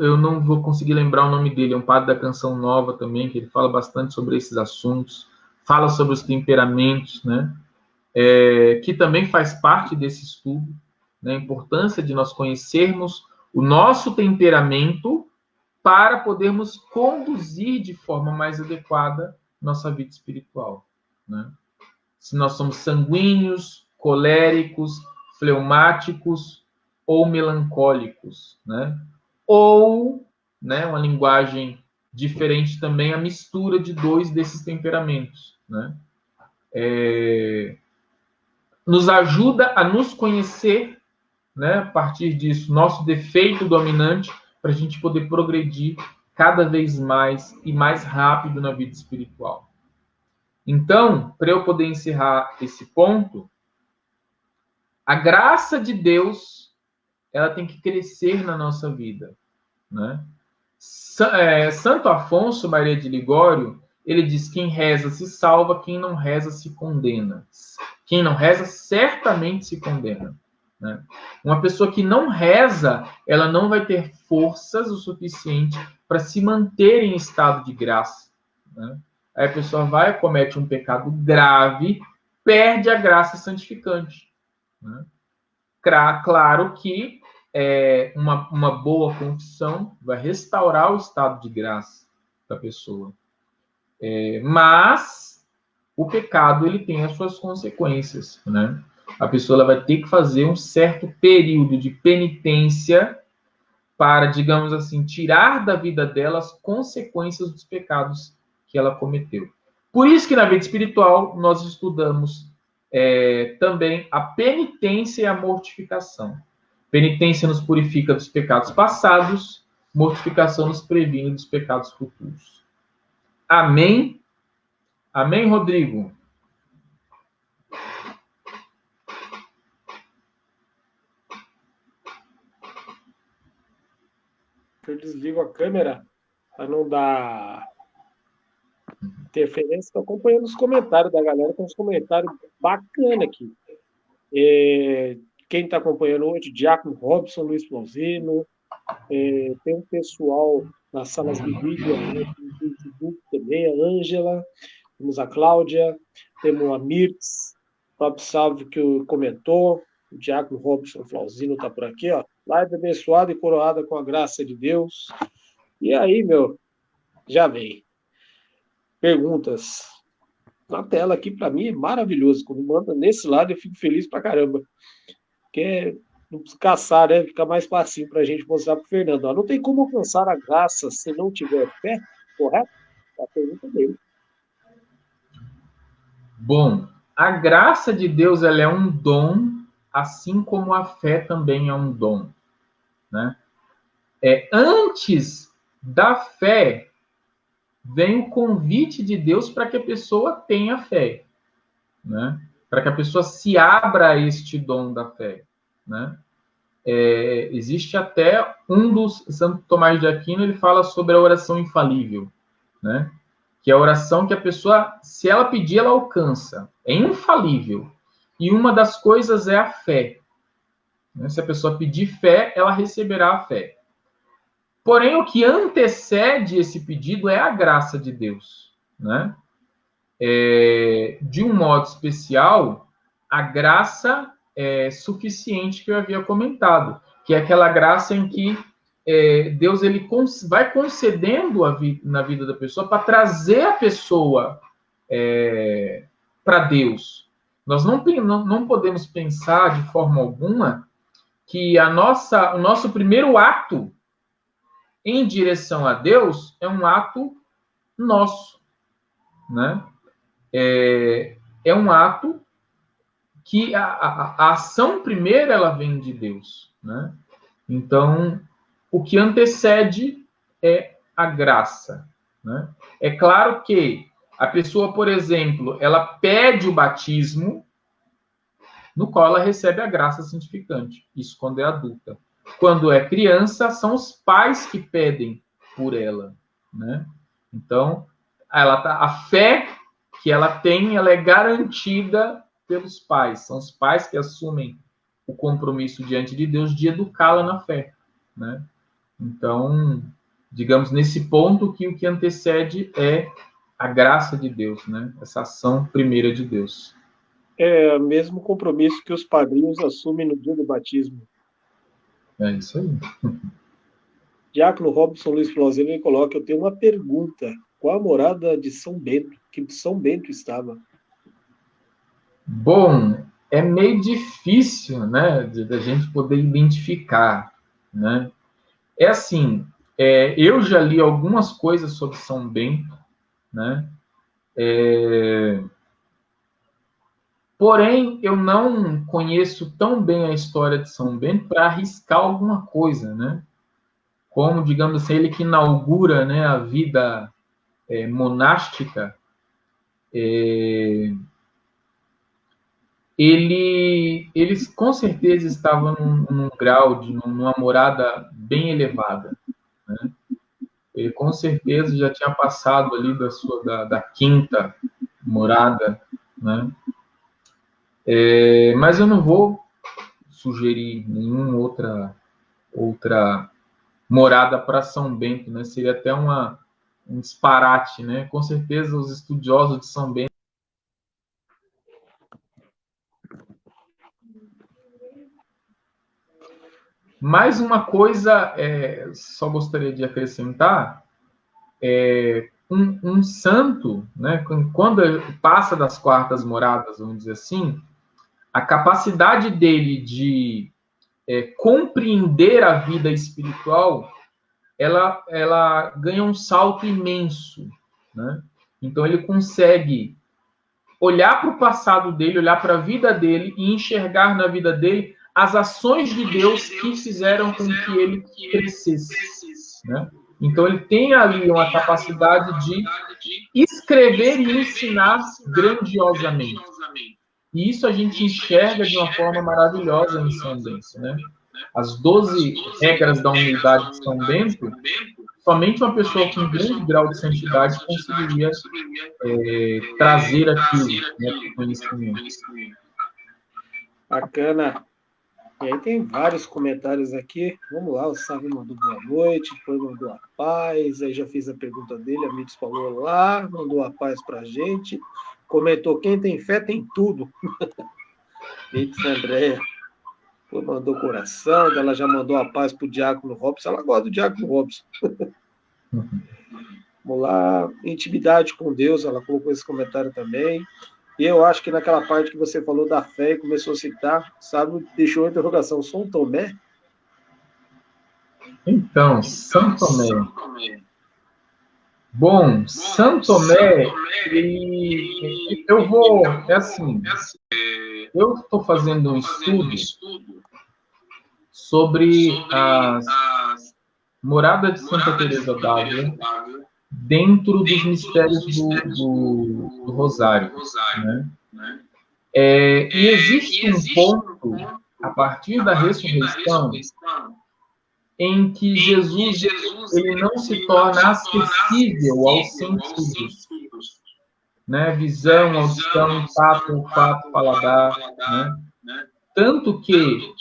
eu não vou conseguir lembrar o nome dele. É um padre da Canção Nova também, que ele fala bastante sobre esses assuntos. Fala sobre os temperamentos, né? Que também faz parte desse estudo, né? A importância de nós conhecermos o nosso temperamento para podermos conduzir de forma mais adequada nossa vida espiritual, né? Se nós somos sanguíneos, coléricos, fleumáticos ou melancólicos, né? Ou, né, uma linguagem diferente também, a mistura de 2 desses temperamentos, né? Nos ajuda a nos conhecer, né? A partir disso, nosso defeito dominante, para a gente poder progredir cada vez mais e mais rápido na vida espiritual. Então, para eu poder encerrar esse ponto, a graça de Deus, ela tem que crescer na nossa vida, né? Santo Afonso Maria de Ligório, ele diz: quem reza se salva, quem não reza se condena. Quem não reza certamente se condena, né? Uma pessoa que não reza, ela não vai ter forças o suficiente para se manter em estado de graça, né? Aí a pessoa vai, comete um pecado grave, perde a graça santificante, né? Claro que uma boa confissão vai restaurar o estado de graça da pessoa. Mas o pecado, ele tem as suas consequências, né? A pessoa ela vai ter que fazer um certo período de penitência para, digamos assim, tirar da vida dela as consequências dos pecados que ela cometeu. Por isso que na vida espiritual nós estudamos também a penitência e a mortificação. Penitência nos purifica dos pecados passados, mortificação nos previne dos pecados futuros. Amém? Amém, Rodrigo? Eu desligo a câmera para não dar interferência. Estou acompanhando os comentários da galera, tem uns comentários bacanas aqui. Quem está acompanhando hoje, Diácono Robson, Luiz Flauzino, tem um pessoal nas salas de vídeo, né, também, a Ângela, temos a Cláudia, temos a Mirtz, o próprio Salve que comentou, o Diácono Robson Flauzino está por aqui, ó. Live abençoada e coroada com a graça de Deus. E aí, já vem. Perguntas na tela aqui, para mim, é maravilhoso. Quando manda nesse lado, eu fico feliz pra caramba. Porque não precisa caçar, né? Fica mais fácil para a gente mostrar para o Fernando. Ó, não tem como alcançar a graça se não tiver fé, correto? É a pergunta dele. Bom, a graça de Deus ela é um dom, assim como a fé também é um dom, né? Antes da fé, vem o convite de Deus para que a pessoa tenha fé, né? Para que a pessoa se abra a este dom da fé, né? Existe até um dos Santo Tomás de Aquino, ele fala sobre a oração infalível, né? Que é a oração que a pessoa, se ela pedir, ela alcança. É infalível. E uma das coisas é a fé. Se a pessoa pedir fé, ela receberá a fé. Porém, o que antecede esse pedido é a graça de Deus, né? De um modo especial, a graça suficiente que eu havia comentado, que é aquela graça em que Deus ele vai concedendo na vida da pessoa para trazer a pessoa para Deus. Nós não podemos pensar de forma alguma que o nosso primeiro ato em direção a Deus é um ato nosso, né? É um ato que a ação primeira ela vem de Deus, né? Então, o que antecede é a graça, né? É claro que a pessoa, por exemplo, ela pede o batismo, no qual ela recebe a graça santificante, isso quando é adulta. Quando é criança, são os pais que pedem por ela, né? Então, a fé que ela tem, ela é garantida pelos pais. São os pais que assumem o compromisso diante de Deus de educá-la na fé, né? Então, digamos, nesse ponto que o que antecede é a graça de Deus, né? Essa ação primeira de Deus. É o mesmo compromisso que os padrinhos assumem no dia do batismo. É isso aí. Diácono Robson Luiz Flauzino, ele coloca, eu tenho uma pergunta. Qual a morada de São Bento? Que São Bento estava? Bom, é meio difícil, né, da gente poder identificar, né? É assim, eu já li algumas coisas sobre São Bento, né? Porém, eu não conheço tão bem a história de São Bento para arriscar alguma coisa, né? Como, digamos assim, ele que inaugura, né, a vida monástica, ele com certeza estava num grau, numa morada bem elevada, né? Ele com certeza já tinha passado ali da quinta morada, né? Mas eu não vou sugerir nenhuma outra morada para São Bento, né? Seria até um disparate, né? Com certeza os estudiosos de São Bento. Mais uma coisa, só gostaria de acrescentar, um santo, né? Quando passa das quartas moradas, vamos dizer assim, a capacidade dele de compreender a vida espiritual, ela ganha um salto imenso, né? Então ele consegue olhar para o passado dele, olhar para a vida dele e enxergar na vida dele as ações de Deus que fizeram com que ele crescesse, né? Então, ele tem ali uma capacidade de escrever e ensinar grandiosamente. E isso a gente enxerga de uma forma maravilhosa em São Bento, né? As 12 regras da humildade de São Bento, somente uma pessoa com um grande grau de santidade conseguiria trazer aquilo, né, para o conhecimento. Bacana. E aí tem vários comentários aqui. Vamos lá, o Sávio mandou boa noite, depois mandou a paz, aí já fiz a pergunta dele, a Mitos falou lá, mandou a paz pra gente, comentou, quem tem fé tem tudo. Mitos Andréia, mandou coração, ela já mandou a paz pro Diácono Robson, ela gosta do Diácono Robson. Vamos lá, intimidade com Deus, ela colocou esse comentário também. E eu acho que naquela parte que você falou da fé e começou a citar, sabe, deixou a interrogação, São Tomé? Então, São Tomé. Bom, São Tomé, eu vou, eu estou fazendo um estudo sobre a morada de Santa Teresa d'Ávila dentro dos mistérios do Rosário, né? E existe um ponto, a partir da ressurreição, em que Jesus ele não se torna acessível aos sentidos, né? Visão, audição, tato, olfato, paladar, né? Tanto que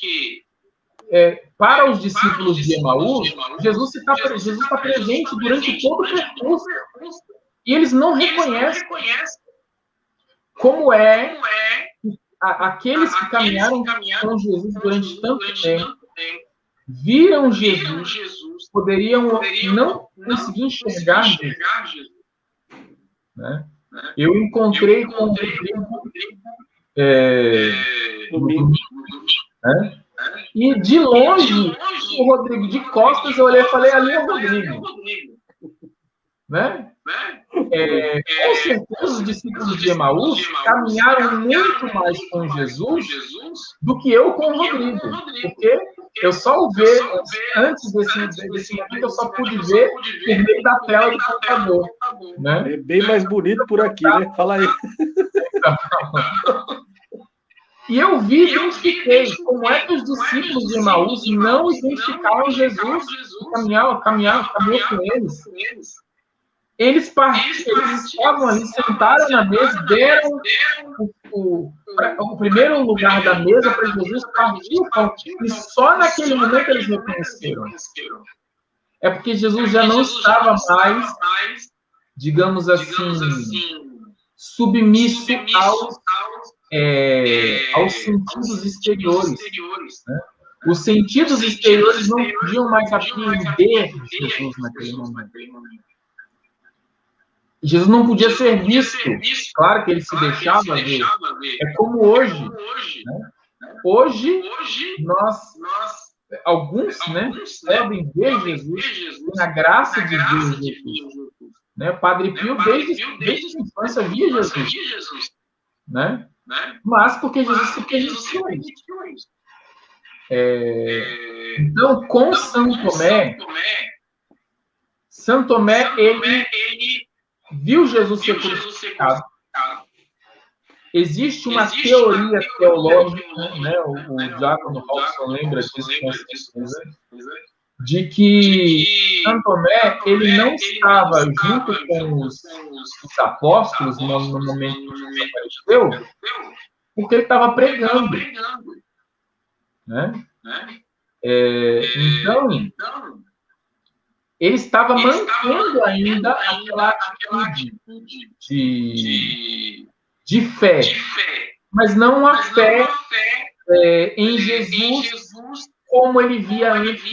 para os discípulos de Emaús, Jesus está presente durante todo o percurso. E eles não reconhecem como aqueles que caminharam com Jesus durante tanto tempo, viram Jesus, poderiam não conseguir enxergar Jesus. Né? Eu encontrei com o Rodrigo no domingo, né? E de longe, o Rodrigo de costas, eu olhei e falei, ali é o Rodrigo. Né? Com certeza, os discípulos de Emaús caminharam muito mais com Jesus do que eu com o Rodrigo. Porque eu só o ver, antes desse momento, eu só pude ver por meio da tela do computador. Né? É bem mais bonito por aqui, né? Fala aí. E eu identifiquei como é que os discípulos de Emaús não identificaram Jesus e caminhou com eles. Eles estavam ali, sentaram na mesa, deram o primeiro lugar da mesa para Jesus partir o pão. E só naquele momento eles reconheceram. É porque Jesus já não estava mais, digamos assim, submisso aos sentidos exteriores. Né? Os sentidos exteriores não podiam mais apreender Jesus naquele momento. Jesus não podia ser visto. Claro que ele se deixava ver. É como hoje. Né? Hoje, alguns podem ver Jesus, tem a graça de ver Jesus. Né? Padre Pio, desde a infância, via Jesus. Né? Mas porque Jesus se permitiu isso. Então, com São Tomé, ele viu Jesus ser crucificado. Existe uma teoria teológica, né? O Diácono Robson lembra disso com certeza, de que São Tomé ele não estava junto com os apóstolos no momento que Jesus apareceu, porque ele estava pregando. Né? Então, ele estava mantendo ainda aquela atitude de fé, mas não a fé em Jesus como ele via antes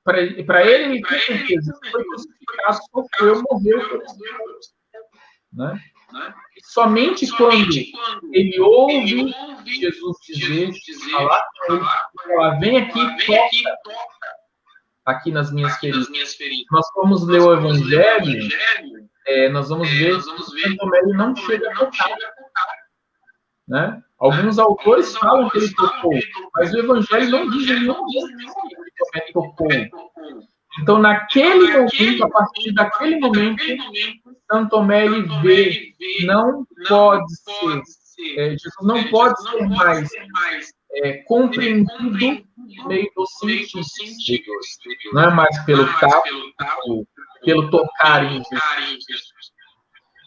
para ele tinha certeza, foi crucificado, sofreu, morreu. Né? Somente quando ele ouve Jesus falar com ele, ela vem aqui e toca aqui nas minhas feridas. Nós vamos ler o Evangelho nós vamos ver que Santo Tomé ele não chega a tocar, né? Alguns autores falam que ele tocou, mas o Evangelho não diz nenhum que Tomé tocou. Então, naquele momento, a partir daquele momento, Santo Tomé ele vê que não pode ser, Jesus não pode ser mais compreendido no meio dos sentidos. Não é mais pelo tato, pelo tocar em Jesus.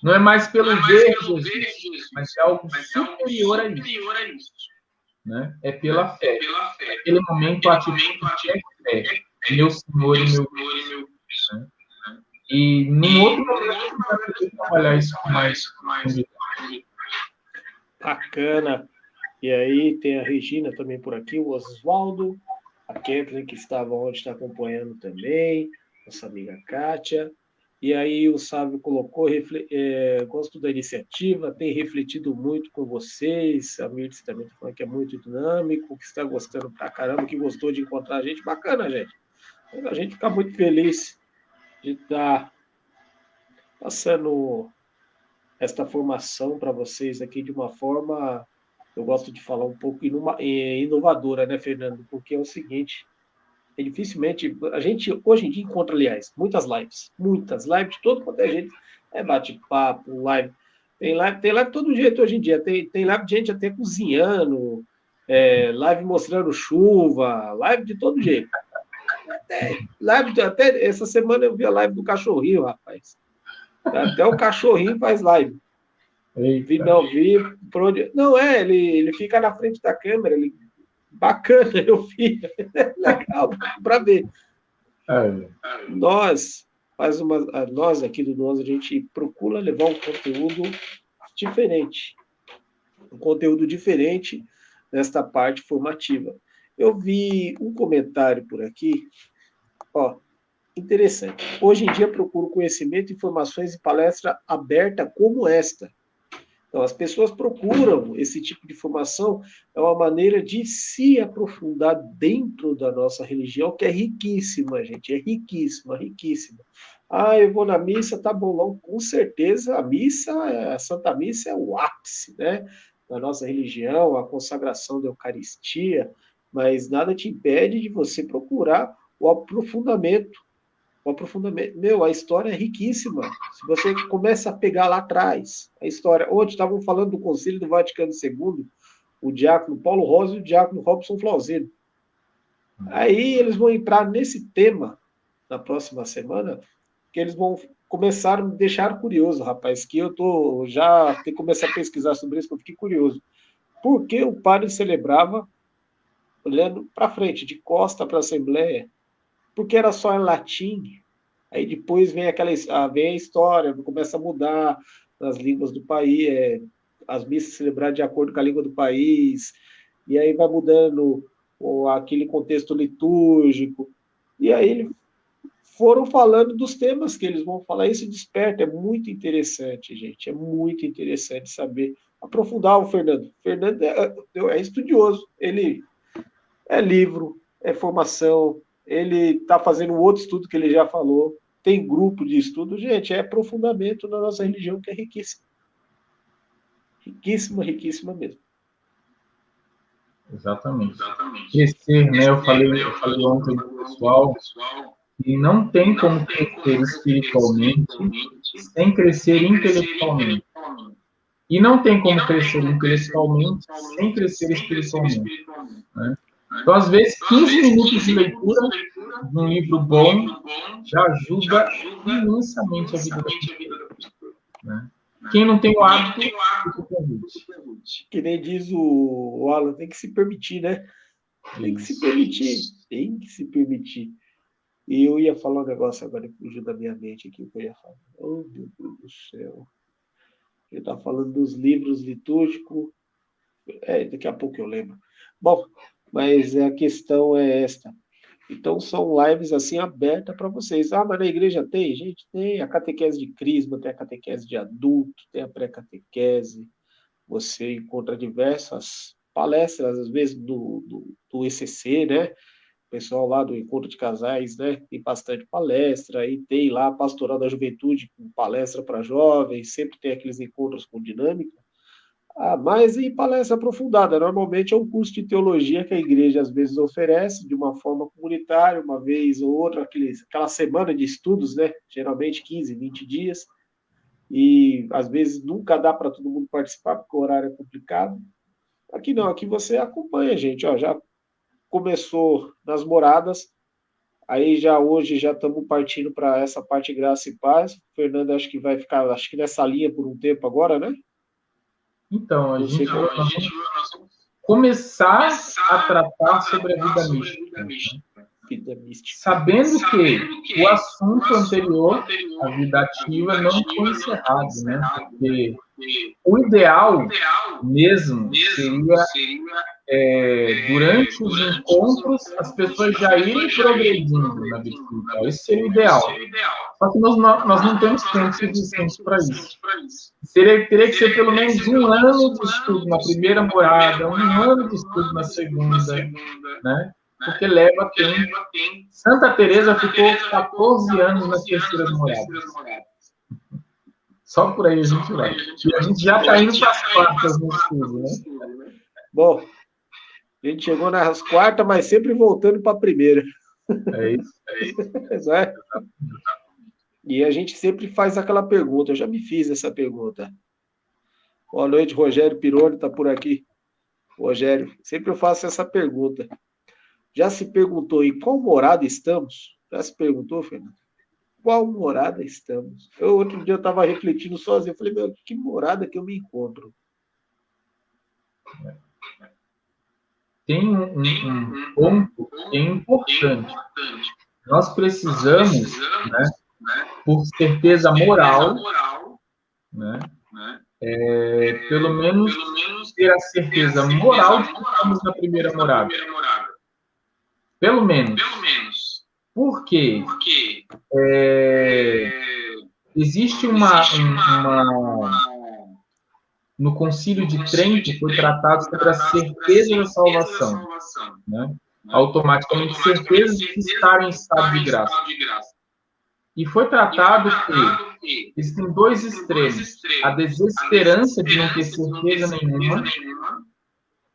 Não é mais pelo ver Jesus, mas é algo superior a isso. Né? É pela fé. Naquele momento, a atitude é fé. Meu Senhor e meu Deus. Né? E num outro momento, a gente vai poder trabalhar isso com mais. Bacana. E aí tem a Regina também por aqui, o Oswaldo, a Kathleen que estava ontem, está acompanhando também, nossa amiga Kátia. E aí o Sávio colocou, gosto da iniciativa, tem refletido muito com vocês, a Mirtz também está falando que é muito dinâmico, que está gostando pra caramba, que gostou de encontrar a gente, bacana, gente. A gente fica muito feliz de estar passando esta formação para vocês aqui de uma forma, eu gosto de falar um pouco inovadora, né, Fernando? Porque é o seguinte, dificilmente, a gente hoje em dia encontra, aliás, muitas lives de todo quanto é gente, bate-papo, live, tem live de todo jeito hoje em dia, tem live de gente até cozinhando, live mostrando chuva, live de todo jeito. Até essa semana eu vi a live do cachorrinho, rapaz. Até o cachorrinho faz live. Não, ele fica na frente da câmera, bacana, eu vi. Legal, para ver. Nós aqui do Nós, a gente procura levar um conteúdo diferente nesta parte formativa. Eu vi um comentário por aqui, interessante. Hoje em dia procuro conhecimento, informações e palestra aberta como esta. Então, as pessoas procuram esse tipo de formação, é uma maneira de se aprofundar dentro da nossa religião, que é riquíssima, gente, é riquíssima. Eu vou na missa, tá bom, não, com certeza a Santa Missa é o ápice, né, da nossa religião, a consagração da Eucaristia, mas nada te impede de você procurar o aprofundamento. A história é riquíssima. Se você começa a pegar lá atrás, a história. Hoje estavam falando do Concílio do Vaticano II, o diácono Paulo Rosa e o diácono Robson Flauzino. Aí eles vão entrar nesse tema na próxima semana, que eles vão começar a me deixar curioso, rapaz, que eu já tenho que começar a pesquisar sobre isso, que eu fiquei curioso. Por que o padre celebrava olhando para frente, de costa para a Assembleia? Porque era só em latim. Aí depois vem a história, começa a mudar nas línguas do país, as missas celebradas de acordo com a língua do país, e aí vai mudando aquele contexto litúrgico. E aí foram falando dos temas que eles vão falar, isso desperta, é muito interessante, gente, é muito interessante saber. Aprofundar o Fernando. Fernando é estudioso, ele é livro, é formação, ele está fazendo um outro estudo que ele já falou, tem grupo de estudo, gente, é aprofundamento na nossa religião que é riquíssima. Riquíssima mesmo. Exatamente. Crescer, né? Eu falei ontem para o pessoal, e não tem como crescer espiritualmente sem crescer intelectualmente. E não tem como crescer intelectualmente sem crescer espiritualmente. Né? Então, às vezes, 15 minutos de leitura de um livro bom já ajuda imensamente a vida da pessoa. Né? Quem não tem o hábito, fica com o que nem diz o Alan, tem que se permitir, né? Tem que se permitir. E eu ia falar um negócio agora, fugiu da minha mente aqui, o que eu ia falar. Oh, meu Deus do céu. Eu estava falando dos livros litúrgicos. Daqui a pouco eu lembro. Bom, mas a questão é esta. Então, são lives assim abertas para vocês. Mas na igreja tem? Gente, tem a catequese de crisma, tem a catequese de adulto, tem a pré-catequese. Você encontra diversas palestras, às vezes do ECC, né? pessoal lá do Encontro de Casais, né? Tem bastante palestra, e tem lá a Pastoral da Juventude com palestra para jovens, sempre tem aqueles encontros com dinâmica. Mas em palestra aprofundada, normalmente é um curso de teologia que a igreja às vezes oferece de uma forma comunitária, uma vez ou outra, aquela semana de estudos, né? Geralmente 15, 20 dias, e às vezes nunca dá para todo mundo participar, porque o horário é complicado. Aqui não, aqui você acompanha, gente, ó, já começou nas moradas, aí hoje já estamos partindo para essa parte Graça e Paz. O Fernando acho que vai ficar, acho que nessa linha por um tempo agora, né? Então, nós vamos começar a tratar sobre a vida mística. Vida mística. Sabendo que o assunto anterior, a vida ativa, não foi encerrado, né? Porque o ideal mesmo seria, durante os encontros, as pessoas já irem progredindo na vida espiritual. Esse seria o ideal. Só que nós não temos tempo suficiente para isso. Teria que ser pelo menos 1 ano de estudo na primeira morada, 1 ano de estudo na segunda, né? Porque leva tempo. Santa Teresa ficou 14 anos nas terceiras moradas. Só por aí a gente vai. E a gente já está indo para as quartas no estudo, né? Bom, a gente chegou nas quartas, mas sempre voltando para a primeira. É isso. É? E a gente sempre faz aquela pergunta. Eu já me fiz essa pergunta. Boa noite, Rogério Pironi está por aqui. Rogério, sempre eu faço essa pergunta. Já se perguntou em qual morada estamos? Já se perguntou, Fernando? Qual morada estamos? Outro dia eu estava refletindo sozinho. Eu falei, meu, que morada que eu me encontro? Tem um ponto que é importante. Nós precisamos, né, por certeza moral, né, pelo menos ter a certeza moral de que estamos na primeira morada. Pelo menos. Por quê? Existe no Concílio de Trento foi tratado sobre a certeza da salvação, né? Automaticamente certeza de estar em estado de graça. E foi tratado que existem 2 extremos: a desesperança de não ter certeza nenhuma.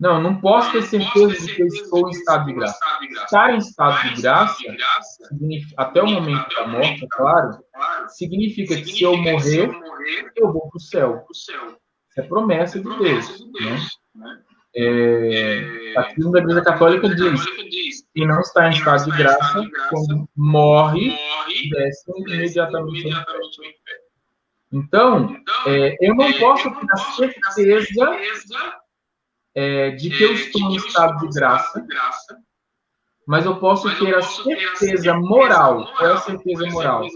Não posso ter certeza de que eu estou em estado de graça. Estar em estado de graça, até o momento da morte, é claro, significa que se eu morrer, eu vou para o céu. Isso é promessa de Deus, né? A Igreja da Igreja Católica diz que não está em estado de graça, quando morre, desce imediatamente ao inferno. Então, eu não posso ter a certeza de que eu estou em estado de graça, mas eu posso ter a certeza moral. Qual é a certeza moral?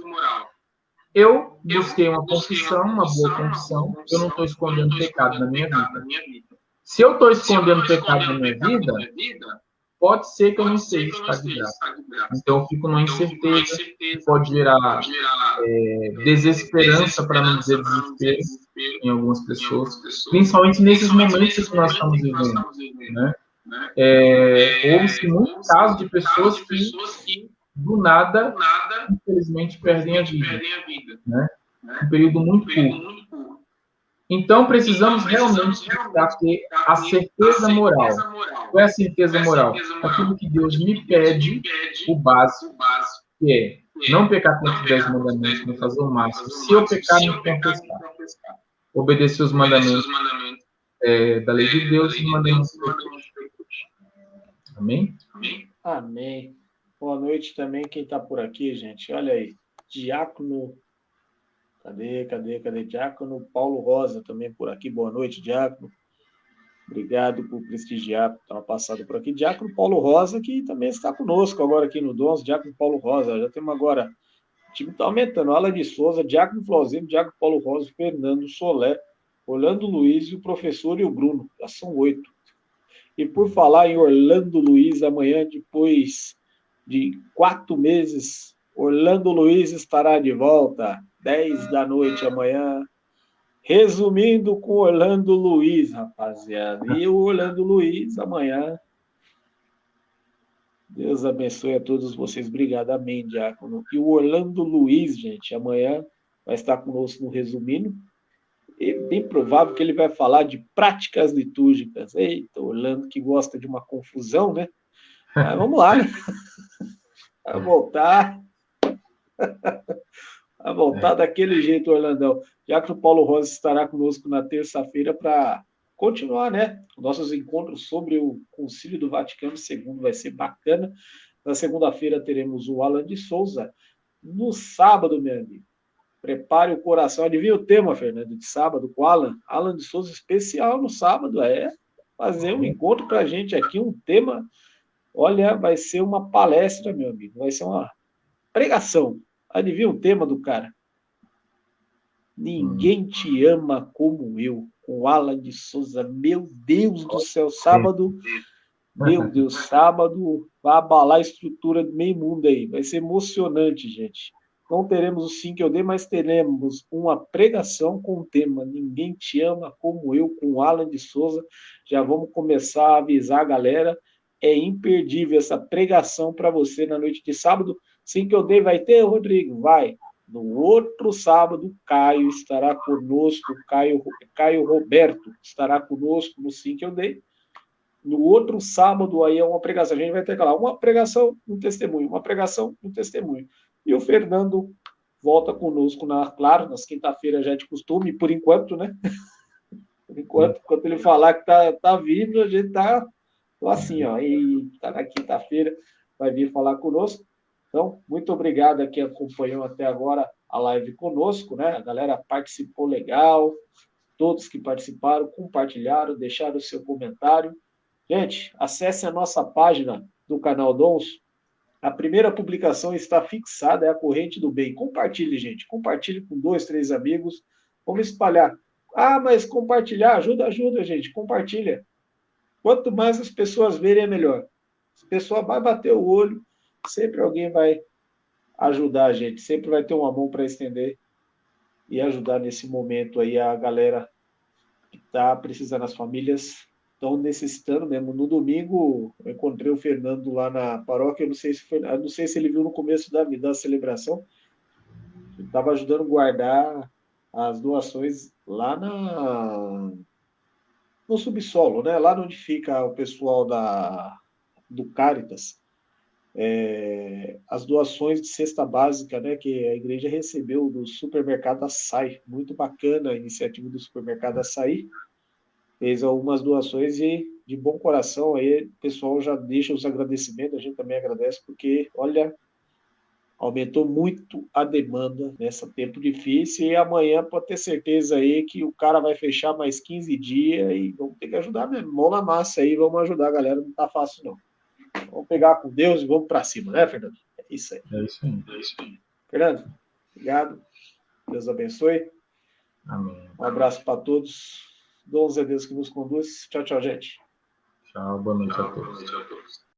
Eu busquei uma confissão, uma boa confissão, eu não estou escondendo pecado na minha vida. Se eu estou escondendo pecado na minha vida, pode ser que eu não esteja em estado de graça. Então eu fico numa incerteza, pode gerar desesperança, para não dizer desespero, em algumas pessoas, principalmente nesses momentos que nós estamos vivendo, né? Houve-se muitos casos de pessoas que do nada, infelizmente, perdem a vida, né? Um período muito curto. Então, precisamos realmente ter a certeza moral. Qual é a certeza moral? Aquilo que Deus me pede, o básico, que é não pecar contra os 10 mandamentos, não fazer o máximo. Se eu pecar, me confessar. Obedecer os mandamentos da lei de Deus e os mandamentos de Deus. Amém? Amém. Boa noite também quem está por aqui, gente. Olha aí. Diácono. Cadê? Diácono Paulo Rosa também por aqui. Boa noite, Diácono. Obrigado por prestigiar, estar passado por aqui. Diácono Paulo Rosa, que também está conosco agora aqui no Dons. Diácono Paulo Rosa. Já temos agora. O time está aumentando. Alan de Souza, Diácono Flauzino, Diácono Paulo Rosa, Fernando Solé, Orlando Luiz, e o professor e o Bruno. Já são 8. E por falar em Orlando Luiz, amanhã, depois de 4 meses, Orlando Luiz estará de volta, 10 da noite amanhã. Resumindo com Orlando Luiz, rapaziada. E o Orlando Luiz, amanhã, Deus abençoe a todos vocês. Obrigado. Amém, diácono. E o Orlando Luiz, gente, amanhã vai estar conosco no Resumindo. E bem provável que ele vai falar de práticas litúrgicas. Eita, Orlando que gosta de uma confusão, né? Mas vamos lá, né? Vai voltar. Vai voltar daquele jeito, Orlandão. Já que o Paulo Rosa estará conosco na terça-feira para continuar, né? Nossos encontros sobre o Concílio do Vaticano II vai ser bacana. Na segunda-feira teremos o Alan de Souza. No sábado, meu amigo, prepare o coração. Adivinha o tema, Fernando, de sábado com o Alan? Alan de Souza especial no sábado. É fazer um encontro para a gente aqui, um tema. Olha, vai ser uma palestra, meu amigo. Vai ser uma pregação. Adivinha o tema do cara? Ninguém te ama como eu, com Alan de Souza. Meu Deus do céu, sábado, meu Deus, sábado vai abalar a estrutura do meio mundo aí. Vai ser emocionante, gente. Não teremos o sim que eu dei, mas teremos uma pregação com o tema Ninguém te ama como eu, com Alan de Souza. Já vamos começar a avisar a galera. É imperdível essa pregação para você na noite de sábado. Sim que eu dei, vai ter, Rodrigo? Vai. No outro sábado, Caio estará conosco, Caio Roberto estará conosco no Sim que eu dei. No outro sábado, aí é uma pregação. A gente vai ter lá uma pregação, um testemunho, uma pregação, um testemunho. E o Fernando volta conosco, claro, nas quinta-feiras já é de costume, por enquanto, né? Por enquanto, enquanto ele falar que tá vivo, a gente tá assim, ó. E tá na quinta-feira, vai vir falar conosco. Então, muito obrigado a quem acompanhou até agora a live conosco, né? A galera participou legal, todos que participaram, compartilharam, deixaram o seu comentário. Gente, acesse a nossa página do canal Dons. A primeira publicação está fixada, é a Corrente do Bem. Compartilhe, gente. Compartilhe com 2, 3 amigos. Vamos espalhar. Ah, mas compartilhar, ajuda, gente. Compartilha. Quanto mais as pessoas verem, é melhor. A pessoa vai bater o olho, sempre alguém vai ajudar a gente. Sempre vai ter uma mão para estender e ajudar nesse momento aí a galera que está precisando, as famílias estão necessitando mesmo. No domingo, eu encontrei o Fernando lá na paróquia, eu não sei se ele viu no começo da celebração, ele estava ajudando a guardar as doações lá no subsolo, né? Lá onde fica o pessoal do Caritas. As doações de cesta básica, né, que a igreja recebeu do supermercado Açaí. Muito bacana a iniciativa do supermercado Açaí. Fez algumas doações e de bom coração aí o pessoal já deixa os agradecimentos, a gente também agradece, porque, olha, aumentou muito a demanda nesse tempo difícil e amanhã pode ter certeza aí que o cara vai fechar mais 15 dias e vamos ter que ajudar mesmo. Mão na massa aí, vamos ajudar a galera, não tá fácil não. Vamos pegar com Deus e vamos para cima, né, Fernando? É isso aí. É isso aí. Fernando, obrigado. Deus abençoe. Amém. Um abraço para todos. Dons é Deus que nos conduz. Tchau, tchau, gente. Tchau, boa noite a todos.